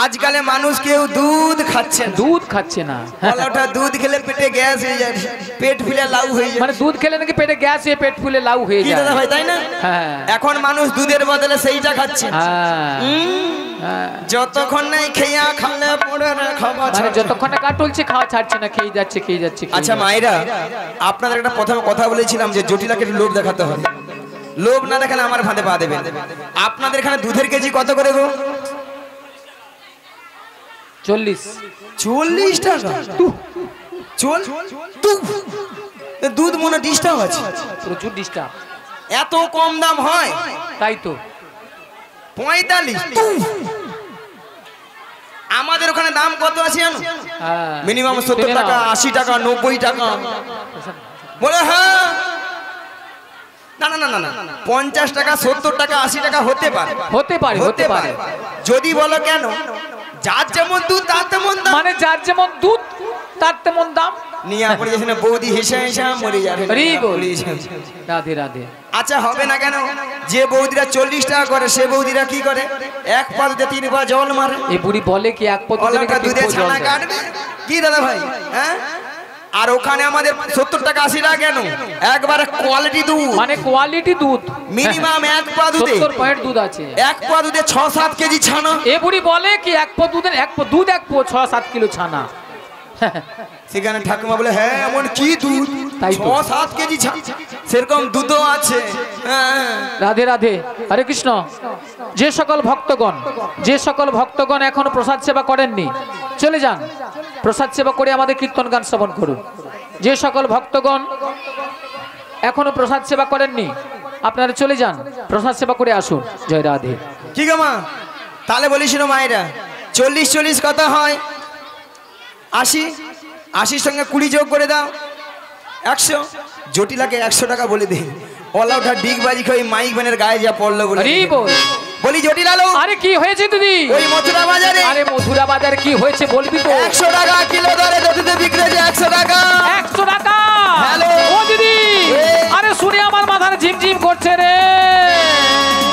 আজকালে মানুষ কেউ দুধ খাচ্ছে না দুধ খাচ্ছে না বলাটা দুধ খেলে পেটে গ্যাস হয়ে যায় পেট ফুলে লাউ হয়ে যায় মানে দুধ খেলে নাকি পেটে গ্যাস হয়ে পেট ফুলে লাউ হয়ে কি যায় দাদা ভাই তাই না হ্যাঁ এখন মানুষ দুধের বদলে সেইটা খাচ্ছে হ্যাঁ হ্যাঁ। যতক্ষণ নাই খেয়া খালে পড়ে রে খাওয়া মানে ছাড়ছে। যতক্ষণ না কাটলছে খাওয়া ছাড়ছে না খেয়ে যাচ্ছে খেয়ে যাচ্ছে খেয়ে আচ্ছা যাচ্ছে। মায়েরা আপনাদের একটা প্রথমে কথা বলেছিলাম যে জটিলাকে একটু লোভ দেখাতে হবে লোভ না দেখালে আমার ফাঁদে পা দেবেন আপনাদের এখানে দুধের কেজি কত করে গো 40 40 টাকা চল দুধ মনে ডিস্টার্ব আছে প্রচুর ডিস্টার্ব এত কম দাম হয় তাই তো 45। আমাদের ওখানে দাম কত আছে জানো? মিনিমাম 70 টাকা, 80 টাকা, 90 টাকা। বলে হ্যাঁ, না না না না না, 50 টাকা, 70 টাকা, 80 টাকা হতে পারে, হতে পারে। যদি বলো কেন, যার যেমন দুধ তার তেমন দাম। মানে যার যেমন দুধ তার তেমন দাম। নিয়ে পড়ে যাচ্ছে না, বৌদি হেসে হেসে মরে যাবে। রাধে রাধে। আচ্ছা হবে না কেন? যে বৌদিরা 40 টাকা করে, সে বৌদিরা কি করে? এক পা দুধে 3 পা জল মারে। এই বুড়ি বলে কি এক পা দুধে ছানা কাটবে কি দাদা ভাই? হ্যাঁ, আর ওখানে আমাদের 70 টাকা 80 টাকা কেন? একবারে কোয়ালিটি দুধ, মানে কোয়ালিটি দুধ। মিনিমাম এক পা দুধে 70 পয়েন্ট দুধ আছে। এক পা দুধে 6-7 কেজি ছানা। এ বুড়ি বলে কি এক পা দুধের এক পা দুধ, এক পা 6-7 কিলো ছানা। সেখানে ঠাকুমা বলে হ্যাঁ এমন কি দুধ, তাই তো। 6-7 কেজি ছানা, সেরকম দুধও আছে। হ্যাঁ। রাধে রাধে, হরে কৃষ্ণ। যে সকল ভক্তগণ এখনো প্রসাদ সেবা করেননি, চলে যান, প্রসাদ সেবা করে আমাদের কীর্তন গান শ্রবণ করুন। যে সকল ভক্তগণ এখনো প্রসাদ সেবা করেননি, আপনারা চলে যান, প্রসাদ সেবা করে আসুন। জয় রাধে। কি গো মা, তাহলে বলিস না মায়েরা, 40 কত হয়? 80 সঙ্গে 20 যোগ করে দাও, 100। জটিলাকে 100 টাকা বলে দে। অল আউট আর ডিগ বাজি খাই মাইক ব্যানের গায়ে যা পড়লো বলে। বলি জটিল আলো, আরে কি হয়েছে দিদি? ওই মথুরা বাজারে। আরে মথুরা বাজারে কি হয়েছে বলবি তো? 100 টাকা কিলো দরে দুধে বিক্রি হচ্ছে। 100 টাকা। 100 টাকা? হ্যালো ও দিদি, আরে শুনে আমার মাথার ঝিমঝিম করছে রে।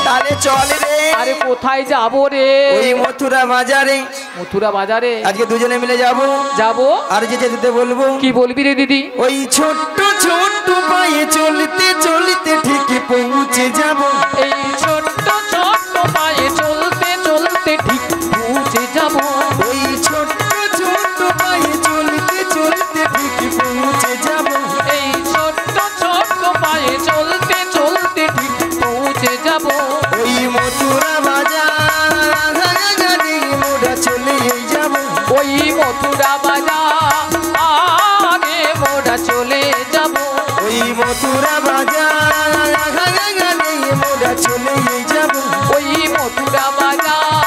তাহলে চল রে। আরে কোথায় যাবো রে? ওই মথুরা বাজারে। মথুরা বাজারে আজকে দুজনে মিলে যাবো। আর যেতে বলবো। কি বলবি রে দিদি? ওই ছোট্ট ছোট্ট পায়ে চলতে চলতে ঠিক পৌঁছে যাবো। এই ছোট্ট ছোট্ট পায়ে চলতে চলতে ঠিক পৌঁছে যাবো। ওই ছোট্ট ছোট্ট পায়ে চলতে চলতে ঠিক পৌঁছে যাবো। এই ছোট্ট ছোট্ট পায়ে চলতে চলতে ঠিক পৌঁছে যাবো। ওই মথুরা বাজার মোরা চলে যাবো। ওই মথুরা বাজার আগে মোরা চলে যাবো। ওই মথুরা বাজার মোরা চলে যাবো। ওই মথুরা বাজার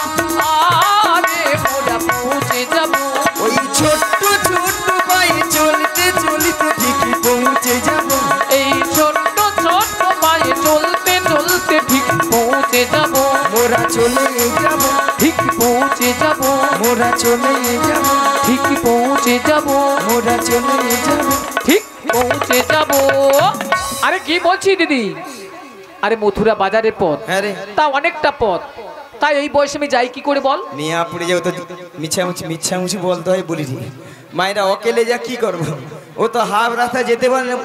আগে মোরা পৌঁছে যাবো। ওই ছোট্ট ছোট্ট পায়ে চলতে চলতে ঠিক পৌঁছে যাবো। এই ছোট্ট ছোট্ট পায়ে চলতে চলতে ঠিক পৌঁছে যাবো। মোরা চলে যাবো। ঠিক পৌঁছে যাবো। মোরা চলে যাবো। ঠিক পৌঁছে যাবো। মোরা চলে যাবো। ঠিক পৌঁছে যাবো। আরে কি বলছি দিদি? আরে মথুরা বাজারের পথ, হ্যাঁ রে, তা অনেকটা পথ, তাই এই বয়সে আমি যাই কি করে বল? নিয়ে পড়ে যাও তো, মিছামুছি বলতে হয় বলি। মায়েরা অকেলে যা কি করবো, ও তো হাফ রাস্তা যেতে পারে না।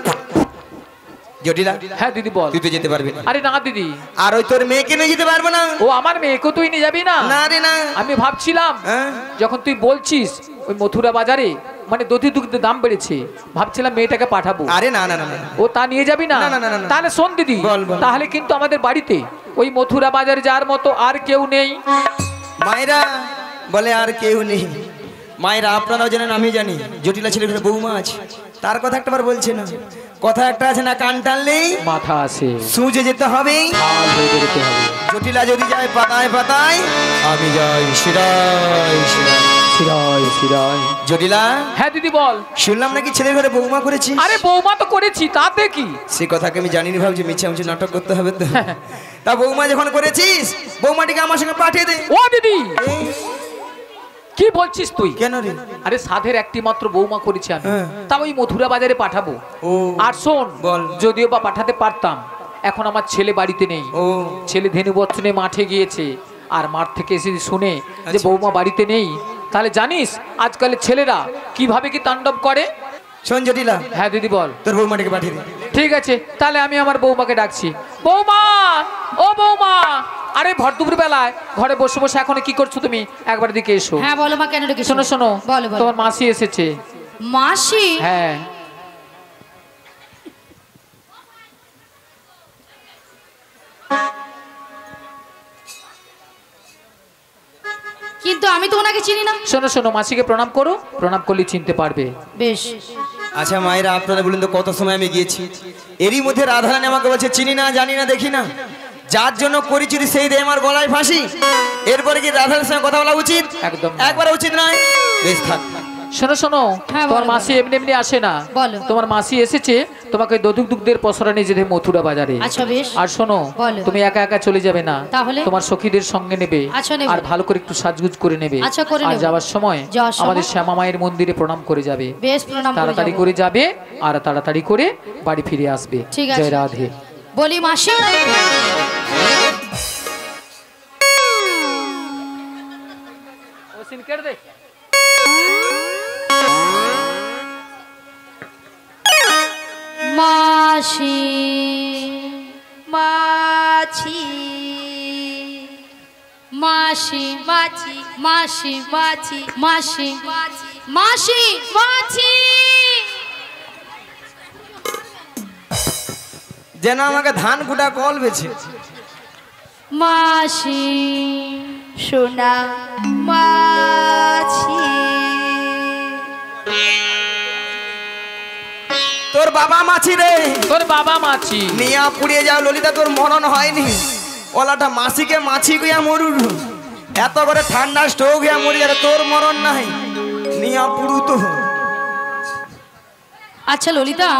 জটিলা, হ্যাঁ দিদি বল। তুই তো যেতে পারবি না। আরে না দিদি, আর ওই তোর মেয়েকে নিয়ে যেতে পারবো না। ও আমার মেয়েকে তুই নিয়ে যাবি না? না রে না। আমি ভাবছিলাম হ্যাঁ? যখন তুই বলছিস ওই মথুরা বাজারে মানে দধি দুধের দাম বেড়েছে, ভাবছিলাম মেয়েটাকে পাঠাবো। আরে না না না না, ও তা নিয়ে যাবি না? না, না, না, না, না। তাহলে শোন দিদি, বল, বল। তাহলে কিন্তু আমাদের বাড়িতে ওই মথুরা বাজারে যাওয়ার মতো আর কেউ নেই। মায়েরা বলে আর কেউ নেই। মায়েরা আপনারাও জানেন, আমি জানি, জটিলা ছেলে ঘরে বৌমা আছে, তার কথা একটাবার বলছে না। কথা একটা আছে না, কান টানলেই মাথা আসে, সুজে যেতে হবে। লাল হয়ে বেরোতে হবে। জটিলা যদি যায় পাতায় পাতায়, আমি যাই শিরায় শিরায়। শিরায় শিরায়। জটিলা, হ্যাঁ দিদি বল। শুনলাম নাকি ছেলের ঘরে বৌমা করেছি। আরে বৌমা তো করেছি, তাতে কি? সে কথাকে আমি জানিনি, ভাবছি মিছামিছি নাটক করতে হবে তো। তা বৌমা যখন করেছিস, বৌমাটিকে আমার সঙ্গে পাঠিয়ে দে। ও দিদি, কি বলছিস তুই? কেন রে? আরে সাধের একটি মাত্র বৌমা করেছি আমি, হ্যাঁ। তা ওই মথুরা বাজারে পাঠাবো। ও আর শোন, বল। যদিও বা পাঠাতে পারতাম, এখন আমার ছেলে বাড়িতে নেই। ও ছেলে ধেনু বচ্চনে মাঠে গিয়েছে, আর মাঠ থেকে এসে শুনে যে আচ্ছা। বৌমা বাড়িতে নেই, তাহলে জানিস আজকালের ছেলেরা কিভাবে কি তাণ্ডব করে। শোন জটিলা, হ্যাঁ দিদি বল। তোর বৌমাটিকে পাঠিয়ে দে। ঠিক আছে, তাহলে আমি আমার বৌমাকে ডাকছি। বৌমা, ও বৌমা, আরে ভর দুপুর বেলায় ঘরে বসে বসে এখন কি করছো তুমি? একবার দিকে এসো। হ্যাঁ বলো মা, কেন ডেকেছো? শোনো শোনো, বলো বলো। তোমার মাসি এসেছে। মাসি? হ্যাঁ। কিন্তু আমি তো ওনাকে চিনি না। শোনো শোনো, মাসিকে প্রণাম করো, প্রণাম করলে চিনতে পারবে। বেশ। আচ্ছা মায়েরা, আপনারা বলুন তো কত সময় আমি গিয়েছি, এরই মধ্যে রাধারানী আমাকে বলছে চিনি না, জানি না, দেখি না। যার জন্য করেছি সেই দেয় আমার গলায় ফাঁসি। এরপরে কি রাধার সঙ্গে কথা বলা উচিত? একদম না। একবারে উচিত নয়। বেশ থাক। শোনো শোনো, হ্যাঁ, তোমার বলো, মাসি এমনি এমনি আসে না। বলো। তোমার মাসি এসেছে তোমাকে দধুক দুগ্ধের পসরা নিয়ে যেতে মথুরা বাজারে। আচ্ছা, বেশ। আর শোনো, বলো। তুমি একা একা চলে যাবে না, তাহলে? তোমার সখীদের সঙ্গে নেবে। আচ্ছা, নেব। আর ভালো করে একটু সাজগুজ করে নেবে। আচ্ছা, করে আর নেব। যাওয়ার সময় যাওয়ার সময়? আমাদের শ্যামা মায়ের মন্দিরে প্রণাম করে যাবে। বেশ, প্রণাম করে তাড়াতাড়ি যাবো। করে যাবে আর তাড়াতাড়ি করে বাড়ি ফিরে আসবে। ঠিক আছে। জয় রাধে। বলি মাসি, মাসি মাছি মাসি মাছি মাসি মাছি মাসি মাসি মাছি যেন আমাকে ধান কুটা কল বেছে। মাসি সোনা মাছি। তোর বাবা মাছি রে, তোর বাবা মাছি। নিয়া পুড়িয়ে যাও ললিতা, তোর মরণ হয়নি। ওলাটা মাসিকে মাছি গিয়া মরুর, এত করে ঠান্ডা স্ট্রোক হইয়া মরি, আর তোর মরণ নাই। নিয়া পুড়ু তো। আচ্ছা ললিতা,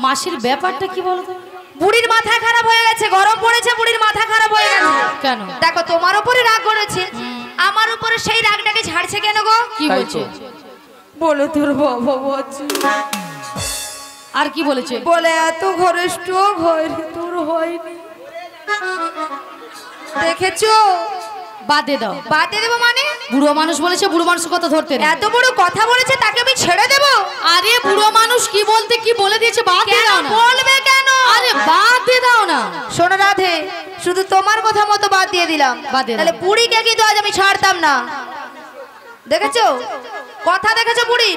মাসির ব্যাপারটা কি বলতো? বুড়ির মাথা খারাপ হয়ে গেছে, গরম পড়েছে, বুড়ির মাথা খারাপ হয়ে গেছে। কেন? দেখো তোমার উপরে রাগ করেছে, আমার উপরে সেই রাগটাকে ঝাড়ছে কেন গো? কি তাই বলছে? তো। বলে তোর বাবা বলছে। আর কি বলেছে? বলে এত ঘরে স্ট্রোক হয় রে, তোর হয়নি। দেখেছো? বাদে দাও। বাদে দেবো মানে? বুড়ো মানুষ বলেছে, বুড়ো মানুষ কথা ধরতে নেই। এত বড় কথা বলেছে, তাকে আমি ছেড়ে দেব? আরে বুড়ো মানুষ কি বলতে কি বলে দিয়েছে, বাদ দিয়ে দাও না। বলবে কেন? আরে বাদ দিয়ে দাও না। শোনো রাধে, শুধু তোমার কথা মতো বাদ দিয়ে দিলাম, তাহলে বুড়িকে কিন্তু আজ আমি ছাড়তাম না। দেখেছো কথা, দেখেছো বুড়ি?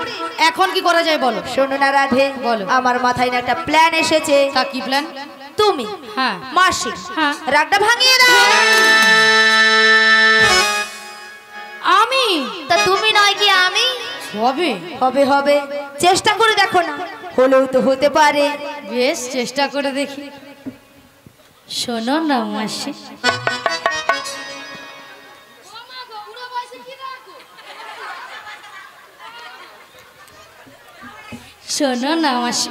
এখন কি করা যায় বলো? শোনো না রাধে, বলো। আমার মাথায় না একটা প্ল্যান এসেছে। তা কি প্ল্যান? তুমি হ্যাঁ মাসি হ্যাঁ রাগটা ভাঙিয়ে দাও। আমি? তা তুমি নয় কি আমি? হবে হবে হবে, চেষ্টা করে দেখো না, হলেও তো হতে পারে। বেশ, চেষ্টা করে দেখি। শোনো না মাসি, শোনো না মাসি,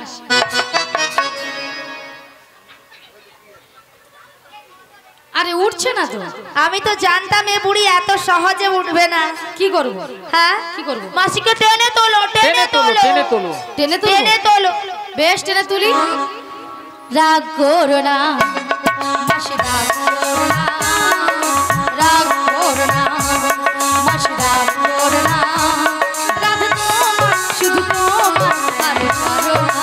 আরে উঠছে না তো। আমি তো জানতাম এ বুড়ি এত সহজে উঠবে না। কি করব? হ্যাঁ কি করব? মাসিকে টেনে তোলো, টেনে তোলো, টেনে তোলো, টেনে তোলো, টেনে তোলো। বেশ, টেনে তুলি। রাগ করো না মাসি, রাগ করো না, রাগ করো না মাসি, রাগ করো না। রাগ তোমার, শুধু তোমার, আরে করো না।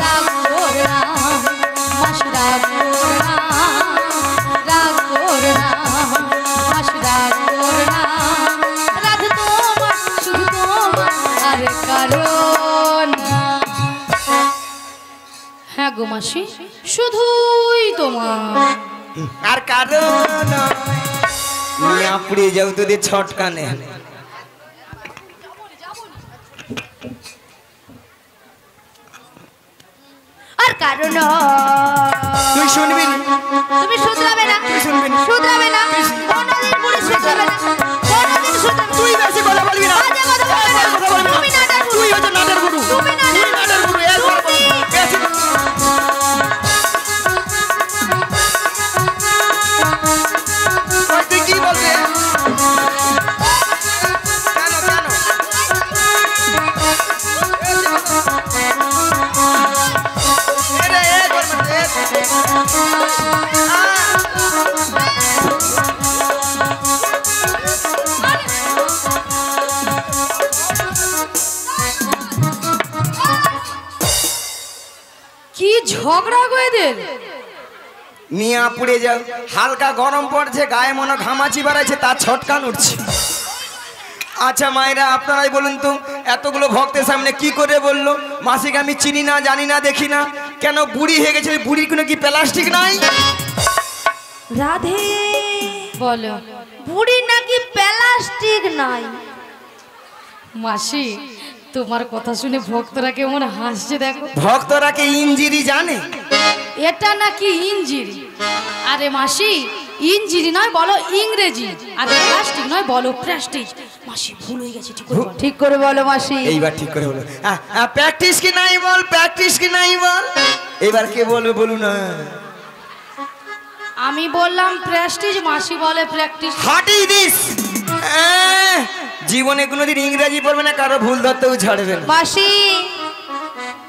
রাগ করো না মাসি, রাগ করো না, রাগ করো না মাসি, রাগ করো না। রাগ তোমার, শুধু তোমার, আরে করো না। হ্যাঁ গো মাসি, শুধুই তোমার। আর কারণ নিয়া পুড়িয়ে যাও তোদের ছটকানে। আর কারণ তুই শুনবি না, তুমি শুধরাবে না, শুনবি না, শুধরাবে না, কোনোদিন বুড়ি শুধরাবে না, কোনোদিন শুধরাবে। তুই বেশি কথা বলবি না, বাজে কথা বলবে না। কথা বলবি না। তুমি নাটের বুড়ি, তুই হচ্ছে নাটের গুরু, তুমি নাটের তুই নাটের গুরু, একবার বলবি না। বেশি ওই তুই কি বলবে? কেন কেন? এরে, এ করবে, কি ঝগড়া গো এদের। নিয়া পুড়ে যাও। হালকা গরম পড়ছে, গায়ে মনে ঘামাচি বাড়াইছে, তার ছটকান উঠছে। আচ্ছা মায়েরা, আপনারাই বলুন তো, এতগুলো ভক্তের সামনে কি করে বললো মাসিকে আমি চিনি না, জানি না, দেখি না? কেন বুড়ি হয়ে গেছে? বুড়ির কোনো কি প্লাস্টিক নাই? রাধে বলো, বুড়ি নাকি প্লাস্টিক নাই? মাসি, তোমার কথা শুনে ভক্তরা কেমন হাসছে দেখো। ভক্তরা কি ইঞ্জিরি জানে? এটা নাকি ইঞ্জিরি। আরে মাসি ইঞ্জিরি নয় বলো ইংরেজি, আর প্লাস্টিক নয় বলো প্রেস্টিজ। মাসি ভুল হয়ে গেছে, ঠিক করে বলো মাসি। এইবার ঠিক করে বলো। প্র্যাকটিস কি নাই বল, প্র্যাকটিস কি নাই বল। এবার কে বলবে বলুন না। আমি বললাম প্রেস্টিজ, মাসি বলে প্র্যাকটিস। What is this? জীবনে কোনোদিন ইংরেজি পড়বে না, কারো ভুল ধরতেও ছাড়বে না। মাসি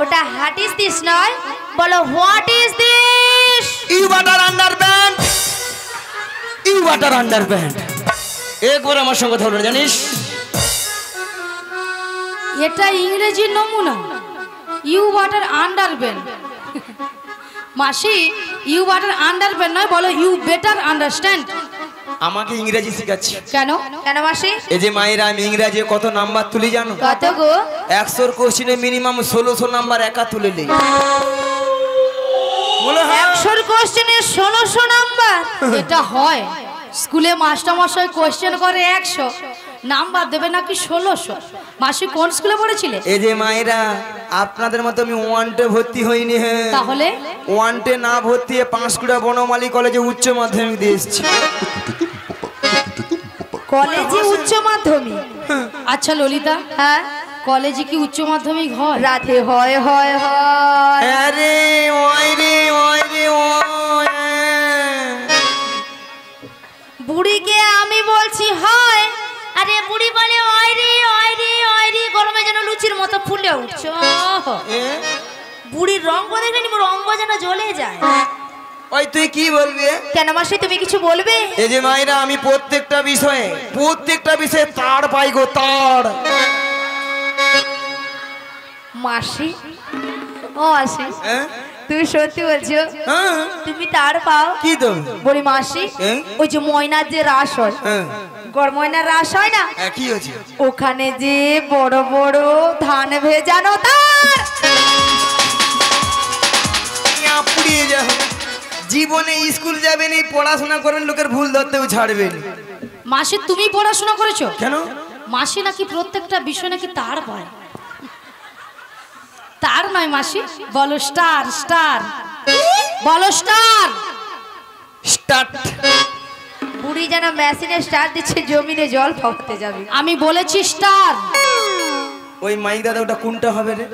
ওটা হোয়াট ইজ দিস নয়, বলো what is this. You water underpant, you water underpant. একবার আমার সঙ্গে ধরবে জানিস? এটা ইংরেজির নমুনা, ইউ ওয়াটার আন্ডারপ্যান্ট। মাসি ইউ ওয়াটার আন্ডারপ্যান্ট নয় বলো ইউ বেটার আন্ডারস্ট্যান্ড। আমাকে ইংরেজি শেখাচ্ছি। কেন কেন মাসি? এই যে মায়েরা, আমি ইংরেজি কত নাম্বার তুলি জানো? কত গো? 100 কোশ্চেনে মিনিমাম 1600 নাম্বার একা তুলে নেই। বলো 100 কোশ্চেনে 1600 নাম্বার? এটা হয় স্কুলে মাস্টারমশাই কোশ্চেন করে 100, নাম্বার দেবে নাকি 1600। মাসি কোন স্কুলে পড়েছিলে? এই যে মায়েরা, আপনাদের মতো আমি ওয়ানটে ভর্তি হইনি। হ্যাঁ, তাহলে ওয়ানটে না ভর্তি হয়ে পাঁশকুড়া বনমালী কলেজে উচ্চ মাধ্যমিক দিয়ে এসেছি। কলেজে উচ্চ মাধ্যমিক? আচ্ছা ললিতা, হ্যাঁ কলেজে কি উচ্চ মাধ্যমিক হয়? রাধে হয় হয় হয়। আরে ওই রে ওই রে ওই। বুড়িকে আমি বলছি হয়, আরে বুড়ি বলে ওই রে ওই রে ওই রে, গরমে যেন লুচির মতো ফুলে উঠছে। বুড়ির রঙ দেখে নিব, রঙ যেন জ্বলে যায়। ওই তুই কি বলবি? কেন মাসি তুমি কিছু বলবে? এই যে মায়েরা, আমি প্রত্যেকটা বিষয়ে তার পাই গো, তার। মাসি ও মাসি তুমি সত্যি বলছো? তুমি তার পাও? কি তো বলি মাসি, ওই যে ময়নার যে রাস হয়, গড় ময়নার রাস হয় না, কি হয়েছে ওখানে যে বড় বড় ধান ভেজানো তার। পুড়িয়ে যা, জীবনে স্কুল যাবেন, পড়াশোনা করবেন, লোকের ভুল ধরতেও ছাড়বেন। মাসি তুমি পড়াশোনা করেছো? কেন? মাসি নাকি প্রত্যেকটা বিষয় নাকি তার পায়। তার নয় মাসি, বলো স্টার, স্টার বলো স্টার। স্টার্ট। বুড়ি যেন মেশিনে স্টার্ট দিচ্ছে, জমিনে জল ফোটাতে যাবে। আমি বলেছি স্টার। ওই মাইক দাদা, ওটা কোনটা হবে রে?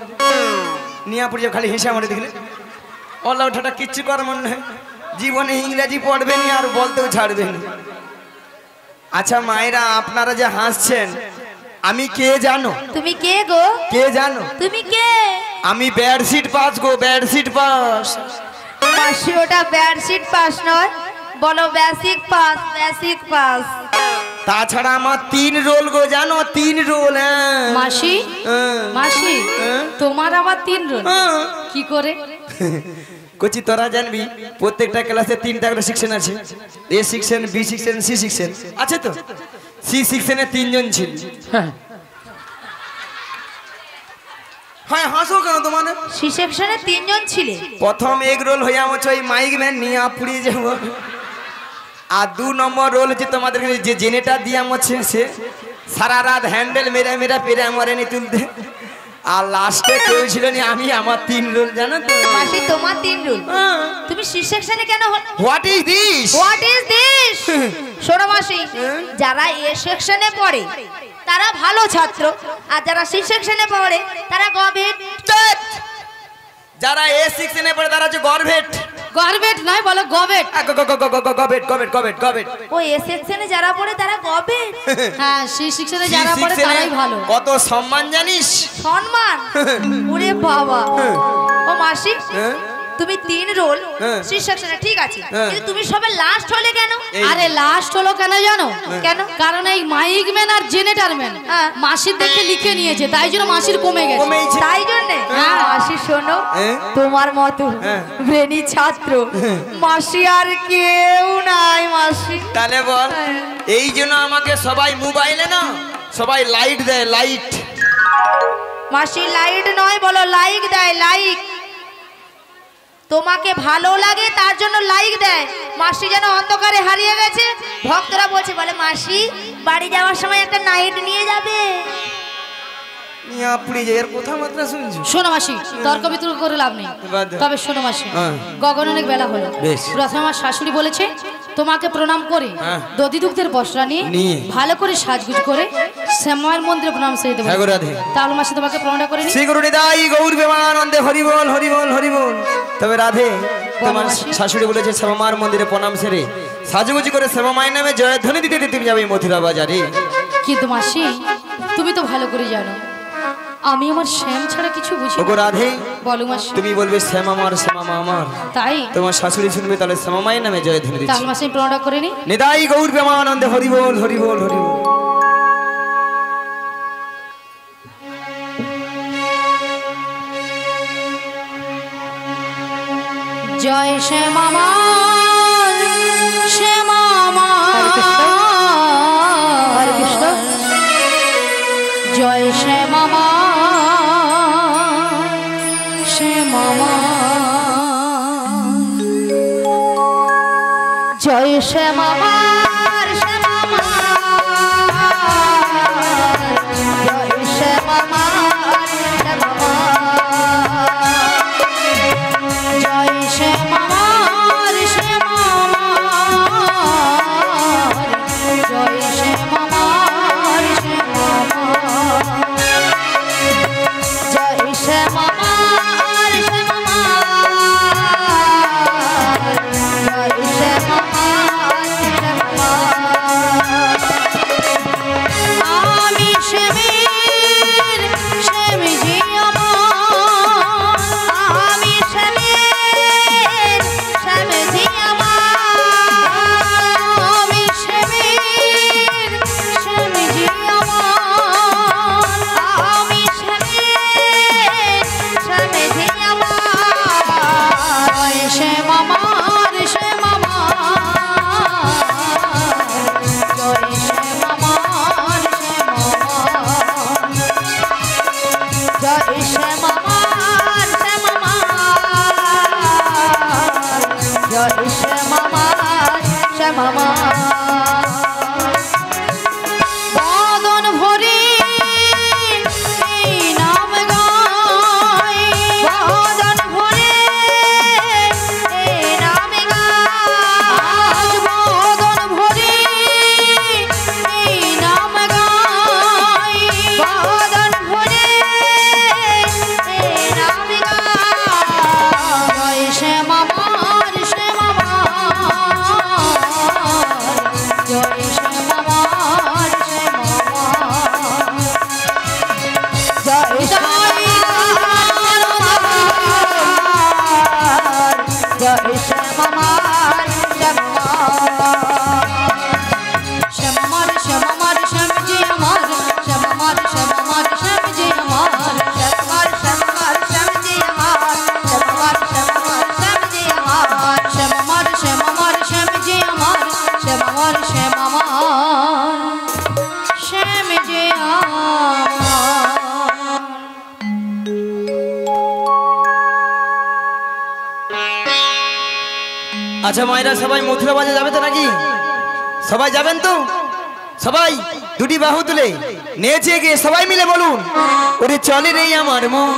নিয়া পড়ে খালি হেসে আমারে দেখলে। অল্লা ওঠাটা কিচ্ছু করার মনে হয়। জীবনে ইংরেজি পড়বেন আর বলতেও ছাড়বেন। আচ্ছা মায়েরা, আপনারা যে হাসছেন, আমি কে জানো? তুমি কে গো? কে জানো? তুমি কে? আমি বেডশিট পাস গো, বেডশিট পাস। মাসি ওটা বেডশিট পাস নয়, বলো বেসিক পাস, বেসিক পাস। তাছাড়া আমার 3 রোল গো, জানো? 3 রোল। মাসি মাসি তোমার আবার 3 রোল কি করে? কচি তোরা জানবি, প্রত্যেকটা ক্লাসে 3টা করে সেকশন আছে। A section, B section, C section আছে। তো সি সেকশনে 3 জন ছিল। হ্যাঁ, হাসো কেন তোমার? সি সেকশনে 3 জন ছিলে। প্রথম এক রোল হয়ে আমার ওই মাইক ম্যান নিয়ে পুড়িয়ে যাব। আর 2 নম্বর রোল হচ্ছে তোমাদের যে জেনেটার দিয়ে আমছে, সে সারা রাত হ্যান্ডেল মেরা মেরা পেরে আমার এনে তুলতে। আর লাস্টে কেউ ছিল না, আমি। আমার 3 রোল, জানো তো? মাসি তোমার 3 রোল। তুমি সি সেকশনে কেন হলো? What is this? What is this? শোনো মাসি, যারা এ সেকশনে পড়ে তারা ভালো ছাত্র, আর যারা সি সেকশনে পড়ে তারা গভীর। যারা এ সেকশনে পড়ে তারা হচ্ছে গর্ভেট। গভর্নমেন্ট নয়, বলো গভর্নমেন্ট। গভেট গভেট গভেট গভেট। ও এ সেকশনে যারা পড়ে তারা গভীর। হ্যাঁ, সি সেকশনে যারা পড়ে তারাই ভালো। কত সম্মান জানিস? সম্মান? ওরে বাবা। ও মাসি, তুমি 3 রোল সি সেকশনে, ঠিক আছে, কিন্তু তুমি সবে লাস্ট হলে কেন? আরে লাস্ট হলো কেন জানো? কেন? কারণ এই মাইক ম্যান আর জেনেটার ম্যান মাসির দেখে লিখে নিয়েছে, তাই জন্য মাসির কমে গেছে। তাই জন্য মাসি শোনো, তোমার মতো ব্রেনি ছাত্র মাসি আর কেউ নাই মাসি। তাহলে বল, এই জন্য আমাকে সবাই মোবাইলে না সবাই লাইট দেয়, লাইট। মাসি লাইট নয়, বলো লাইক দেয়, লাইক। তোমাকে ভালো লাগে তার জন্য লাইক দেয়। মাসি যেন অন্ধকারে হারিয়ে গেছে, ভক্তরা বলছে, বলে মাসি বাড়ি যাওয়ার সময় একটা নাইট নিয়ে যাবে। ইয়া আপনি যে এর কথা মাত্রা শুনছো? শোনো মাসি, তর্ক বিতর্ক করে লাভ নেই। বাদ দাও। তবে শোনো মাসি, হ্যাঁ। গগন অনেক বেলা হলো। বেশ। প্রথমে আমার শাশুড়ি বলেছে তোমাকে প্রণাম করে হ্যাঁ। দধি দুগ্ধের বস্ত্র নিয়ে ভালো করে সাজগুজ করে শ্যামায়ের মন্দিরে প্রণাম সেরে দেবো। হ্যাঁ গো রাধে। তাহলে মাসি তোমাকে প্রণাম করে নি। শ্রী গুরু নিতাই গৌর প্রেমানন্দে হরি বল হরি বল হরি বল। তবে রাধে তোমার মাসি। শাশুড়ি বলেছে শ্যামার মন্দিরে প্রণাম সেরে সাজুগুজি করে শ্যামা মায়ের নামে জয়ধ্বনি দিতে দিতে তুমি যাবে মথুরা বাজারে। কিন্তু মাসি তুমি তো ভালো করে জানো আমি আমার শ্যাম ছাড়া কিছু বুঝি ওগো না। রাধে বলো মাসি। তুমি বলবে শ্যামা আমার শ্যামা আমার, তাই তোমার শাশুড়ি শুনবে তাহলে শ্যামা মায়ের নামে জয়ধ্বনি দিচ্ছে। তাহলে মাসি আমি প্রণাম করে নি। নিতাই গৌর প্রেমানন্দে হরি বল হরি বল হরি বল। জয় শ্যামা শ্যামা হরে কৃষ্ণ। জয় শ্যামা শ্যামা জয় শ্যামা আচ্ছা মায়েরা সবাই মথুরা বাজার যাবে তো নাকি? সবাই যাবেন তো? সবাই দুটি বাহু তুলে নেচে গিয়ে সবাই মিলে বলুন, ওরে চলে রে আমার মন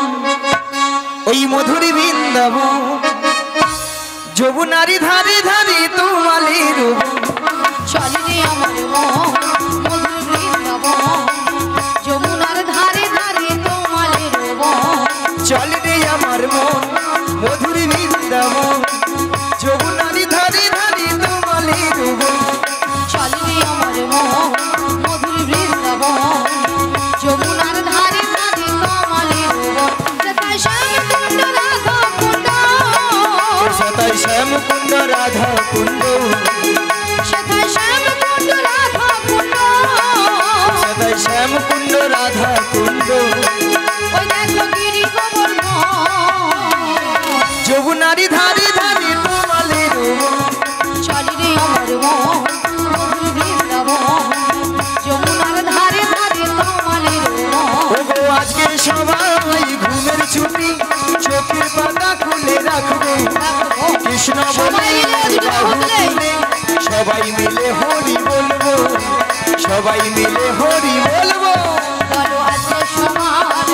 ওই মধুরী বৃন্দাবন, যমুনারি ধারে ধারে তোমালি রূপ, চলে রে আমার মন মধুর বৃন্দাবন, যমুনার ধারে ধারে তোমালি রূপ, চলে রে আমার মন মধুরী বৃন্দাবন, যমুনারি ধারে ধারে তোমালি রূপ, চলে রে আমার মন মধুর বৃন্দাবন, যমুনার ধারে ধারে তোমালি রূপ, সতাই শ্যাম কুণ্ড রাধা কুণ্ড, সতাই শ্যাম কুণ্ড রাধা কুণ্ড, সতাই শ্যাম কুণ্ড রাধা কুণ্ড, সতাই শ্যাম কুণ্ড রাধা কুণ্ড, ওই দেখো গিরি গোবর্ধন, যমুনারি ধারে ধারে তোমালি রূপ, চলে রে আমার মন মধুর বৃন্দাবন, যমুনার ধারে ধারে তোমালি রূপ, ওগো আজকে সবাই ঘুমের ছুটি চোখের পাতা খুলে রাখবে, কৃষ্ণ সবাই মিলে দুটো বাহু তুলে। সবাই মিলে হরি বলবো, সবাই মিলে হরি বলবো, বলো আজকে সবার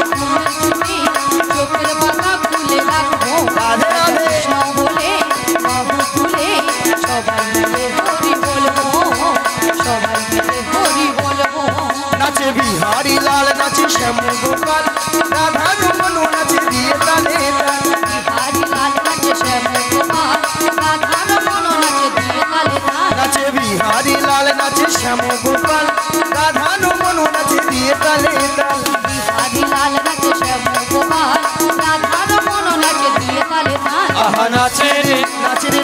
শ্যাম গোপাল রাধা রমন নাচে দিয়ে তালে তাল বিহারি লাল নাচে শ্যাম গোপাল রাধা রমন নাচে দিয়ে তালে তাল নাচে বিহারি লাল নাচে শ্যাম গোপাল রাধা রমন নাচে দিয়ে তালে তাল বিহারি লাল নাচে শ্যাম গোপাল রাধা রমন নাচে দিয়ে তালে তাল আহা নাচে রে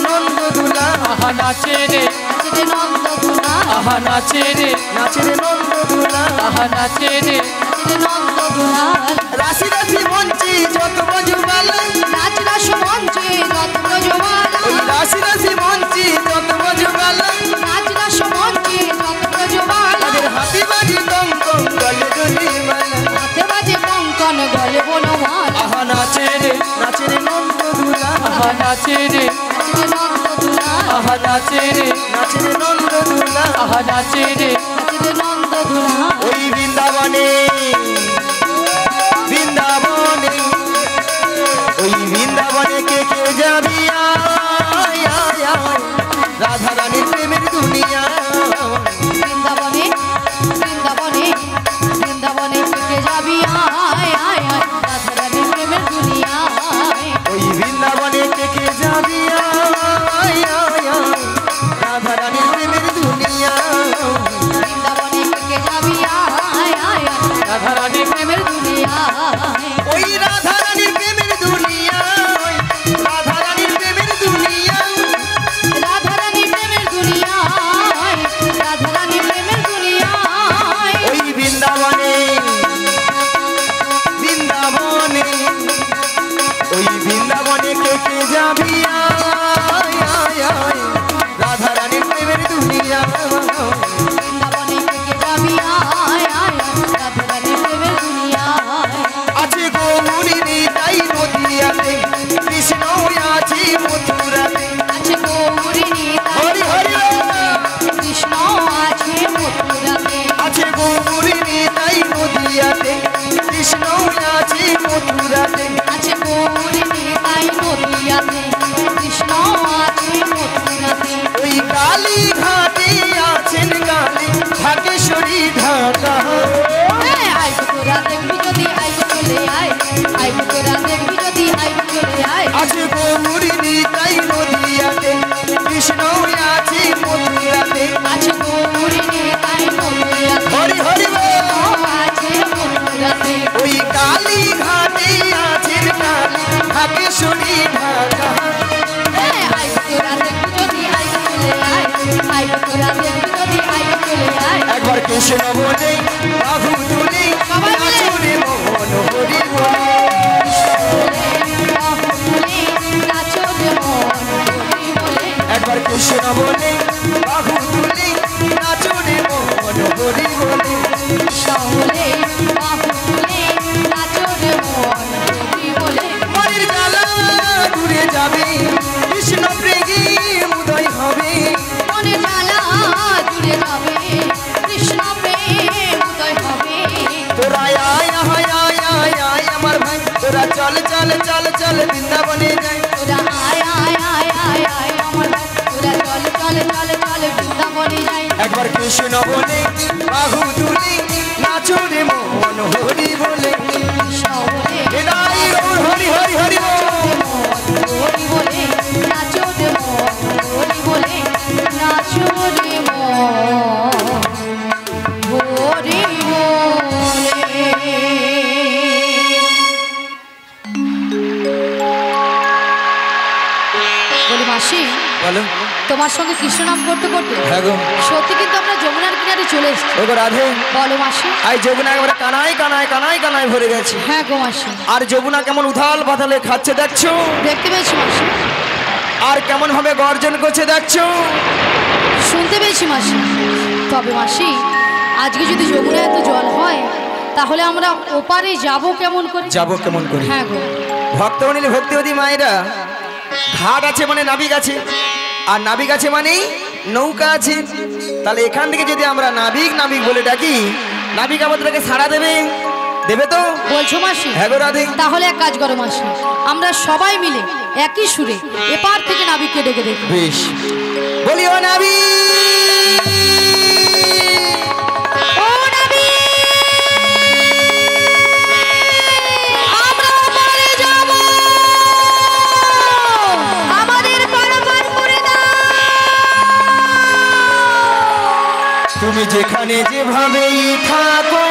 নন্দ দুলা আহা নাচে রে নাচে নন্দ দুলা আহা নাচে রে নাচে নন্দ দুলা আহা নাচে রে নাচে নন্দ দুলাল রাশি রাশি মঞ্চে যত মজুবাল নাচ রাস মঞ্চে রত্ন জোয়াল ওই রাশি রাশি মঞ্চে যত মজুবাল নাচ রাস মঞ্চে রত্ন জোয়াল তাদের হাতি বাজি কঙ্কন গলে গলি মালা হাতে বাজে কঙ্কন গলে বনমাল আহা নাচে নন্দ দুলা আহা নাচে রে নাচে নন্দ দুলাল আহা নাচে রে নন্দ দুলা আহা নাচে রে নাচে নন্দ দুলাল ওই বৃন্দাবনে ওই বৃন্দাবনে কে কে যাবি আয়, আয়, আয়, রাধা রানীর প্রেমের দুনিয়া বৃন্দাবনে বৃন্দাবনে বৃন্দাবনে থেকে যাবি আয় আয় আয় রাধা রানীর প্রেমের দুনিয়ায় ওই বৃন্দাবনে কে কে যাবি আয়, আয়, আয়, রাধা রানীর প্রেমের দুনিয়া বৃন্দাবনে থেকে যাবি আয় আয় আয় রাধা রানী প্রেমের দুনিয়ায় ওই রাধা রানীর প্রেমের দুনিয়া রাধা রানীর প্রেমের দুনিয়া রাধা রানীর প্রেমের দুনিয়ায় রাধা রানীর প্রেমের দুনিয়ায় ওই বৃন্দাবনে ওই বৃন্দাবনে কে কে যাবি আয়, আয়, আয়, রাধা রানীর প্রেমের দুনিয়া বৃন্দাবনে থেকে যাবি আয় আয় রাধা রানীর প্রেমের দুনিয়ায় আছে গৌরী নিতাই নদিয়াতে কৃষ্ণ আছে মথুরাতে আছে গৌরিণী হরি হরি কৃষ্ণ আছে মথুরাতে আছে গৌরী নিতাই নদিয়াতে কৃষ্ণ আছে মথুরাতে আছে গৌরিণী তাই নদিয়াতে কৃষ্ণ আছে মথুরাতে ওই কালী ঘাটে আছেন কালী ঢাকেশ্বরী ঢাকা আইব তোরা দেখবি যদি আইব চলে আয় আইব তোরা দেখবি যদি আইব চলে আয় আছে গৌরী নিতাই নদিয়াতে কৃষ্ণ আছে মথুরাতে আছে গৌরিণী তাই নদিয়াতে হরি হরি বল। আছে মথুরাতে ওই কালী ঘাটে আছেন কালী ঢাকেশ্বরী ঢাকা আইব তোরা দেখবি যদি আইব চলে আয় আইব তোরা দেখবি যদি আইব চলে আয় একবার কৃষ্ণ বলে বাহু তুলে সবাই মিলে। নাচুরে মোহন হরি বলে নাচো রে মন বলে একবার কৃষ্ণ বলে বাহু তুলে নাচুরে মোহন হরি বলে শহরে বাহুলে নাচো রে মন বলে বাড়ির জ্বালা দূরে যাবে কৃষ্ণ প্রেম উদয় হবে মনে জ্বালা জুড়ে যাবে কৃষ্ণ প্রেম উদয় হবে তোরা আয় আয় আয় আয় আয় আমার ভাই তোরা চল চল চল চল বৃন্দাবনে যাই তোরা আয় আয় আয় আয় আয় আমার ভাই, তোরা চল চল চল চল বৃন্দাবনে যাই একবার কৃষ্ণ বলে বাহু তুলে নাচুরে মোহন হরি বলে শহরে এনাই গৌর হরি হরি হরি বল। হরি বলে নাচো রে মন হরি বলে নাচো রে মন হরি বলে বলি মাসি বলো তোমার সঙ্গে কৃষ্ণ নাম করতে করতে হ্যাঁ গো সত্যি কিন্তু আমরা যমুনার কিনারে চলে এসেছি ওগো রাধে বলো মাসি আই যমুনা একবারে কানায় কানায় কানায় কানায় ভরে গেছে হ্যাঁ গো মাসি আর যমুনা কেমন উথাল পাথালে খাচ্ছে দেখছো দেখতে পেয়েছি মাসি আর কেমন ভাবে গর্জন করছে দেখছো শুনতে পেয়েছি মাসি তবে মাসি আজকে যদি যমুনায় এত জল হয় তাহলে আমরা ওপারে যাব কেমন করে যাবো কেমন করে হ্যাঁ গো ভক্তমণি ভক্তিবতী মায়েরা ঘাট আছে মানে নাবিক আছে আর নাবিক আছে মানে নৌকা আছে তাহলে এখান থেকে যদি আমরা নাবিক নাবিক বলে ডাকি নাবিক আমাদেরকে সাড়া দেবে দেবে তো বলছো মাসি হ্যাঁ গো রাধে তাহলে এক কাজ করো মাসি আমরা সবাই মিলে একই সুরে এপার থেকে নাবিককে ডেকে দেখি বেশ বলি ও নাবিক ও নাবিক তুমি যেখানে যেভাবেই থাকো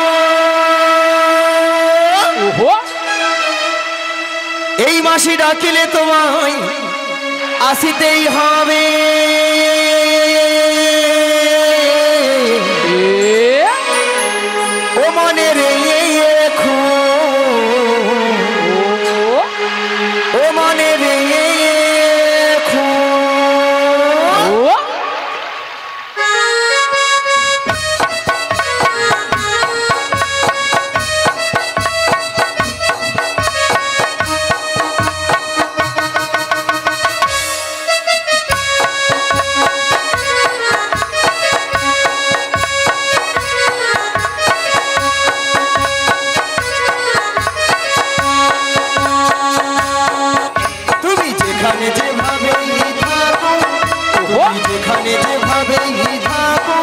ওহো এই মাসি ডাকিলে তোমায় আসিতেই হবে। ও মনে রেখো, ও মনে রেখো। যেখানে যেভাবেই থাকো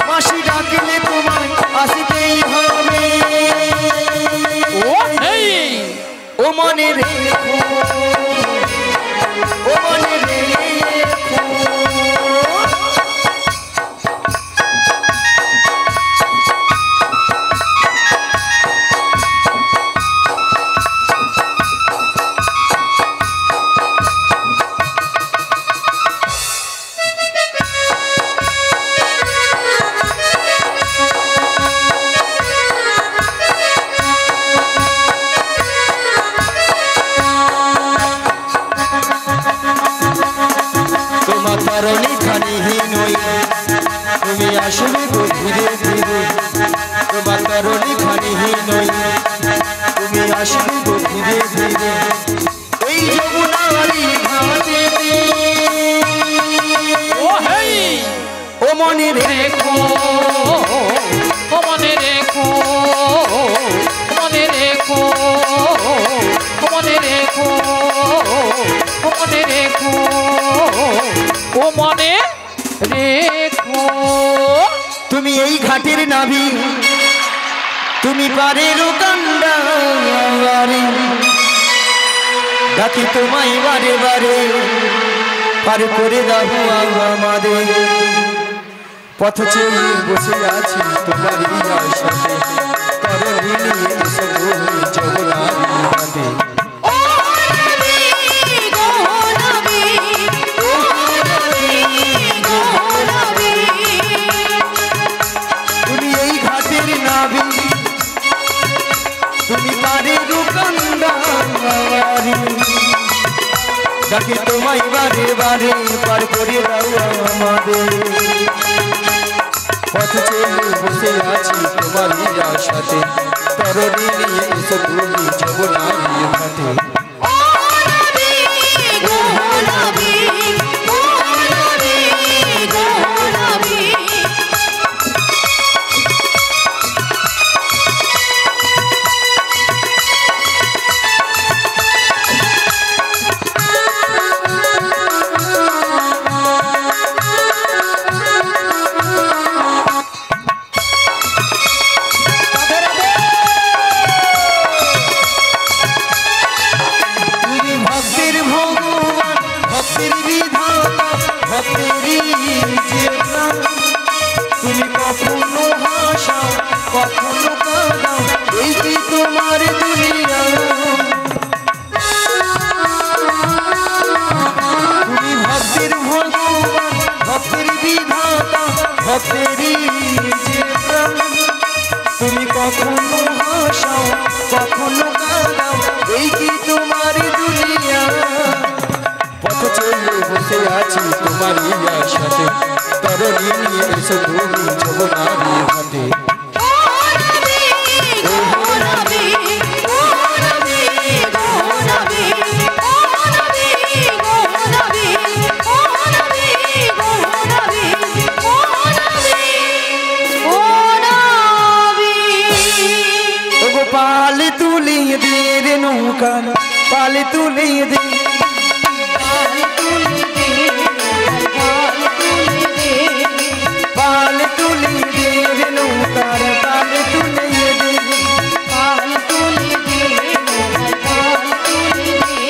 মাসি ডাকলে তোমায় আসিতেই হবে। ও মনে রেখো, ও মনে রেখো। তুমি আসবে গো ধীরে ধীরে, তোমার কারণে খানিহীন নই। তুমি আসবে গো ধীরে ধীরে এই যমুনারি ঘাটে। ও মনে রেখো, ও মনে রেখো, মনে রেখো, মনে রেখো, মনে রেখো, ও মনে রেখো। তুমি এই ঘাটের নাবি, তুমি পারের কান্ডারে, ডাকি তোমায় বারে বারে পার করে দাও আমাদের। পথ চেয়ে বসে আছি তোমার সাথে, কারণ নিয়ে এসো জগন্নাথ ঘাটে। তুমি এই ঘাটের নাবি, তুমি পারের কান্ডারে, ডাকি তোমায় বারে বারে পার করে দাও আমাদের। পথ চেয়ে বসে আছি তোমার সাথে, তরণী নিয়ে এসো তুমি জগন্নাথ ঘাটে। তুমি কখনো হাসাও কখনো কাঁদাও, এই কি তোমার দুনিয়া। তুমি ভক্তের ভগবান, ভক্তের বিধাতা, ভক্তেরই যে প্রাণ। তুমি কখনো হাসাও কখনো কাঁদাও, এই কি তোমার দুনিয়া। পথ চলে বসে আছি তোমার সাথে, তরণী নিয়ে এসো তুমি জগন্নাথ ঘাটে। পাল তুলিয়ে দে রে নৌকা, পাল তুলিয়ে দে, পাল তুলিয়ে দে রে নৌকার, পাল তুলিয়ে দে, পাল তুলিয়ে দে, পাল তুলিয়ে দে।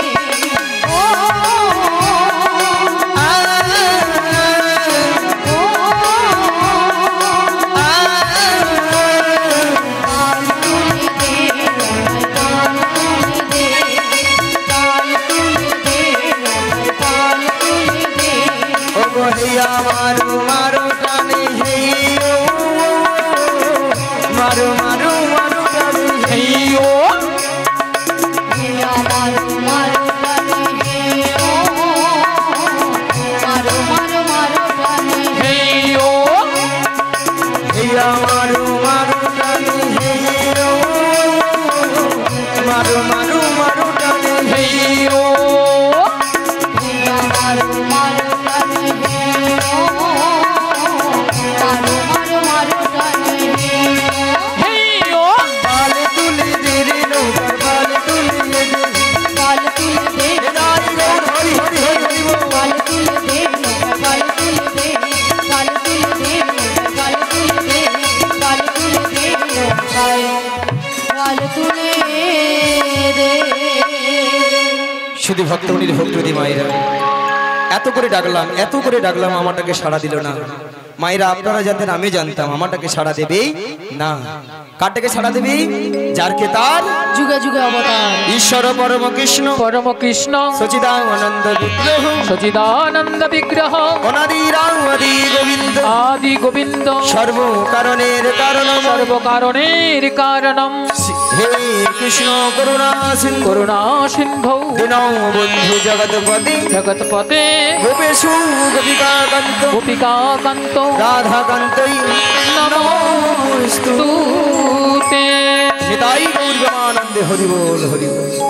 শুধু ভক্তমণির ভক্তদি মায়েরা এত করে ডাকলাম আমাটাকে সাড়া দিল না। মায়েরা আপনারা জানতেন, আমি জানতাম আমাটাকে সাড়া দেবেই না। কারটাকে সাড়া দেবে? যারকে তার যুগে যুগে অবতার ঈশ্বর পরম কৃষ্ণ সচিদানন্দ বিগ্রহ আদি গোবিন্দ সর্ব কারণের কারণম হে কৃষ্ণ করুণা সিন্ধু দীনৌ বন্ধু জগৎপতে গোপেশু গোপিকাকান্ত রাধাকান্তই নমস্তুতে। নিতাই গৌর প্রেমানন্দে হরি বল হরি বল।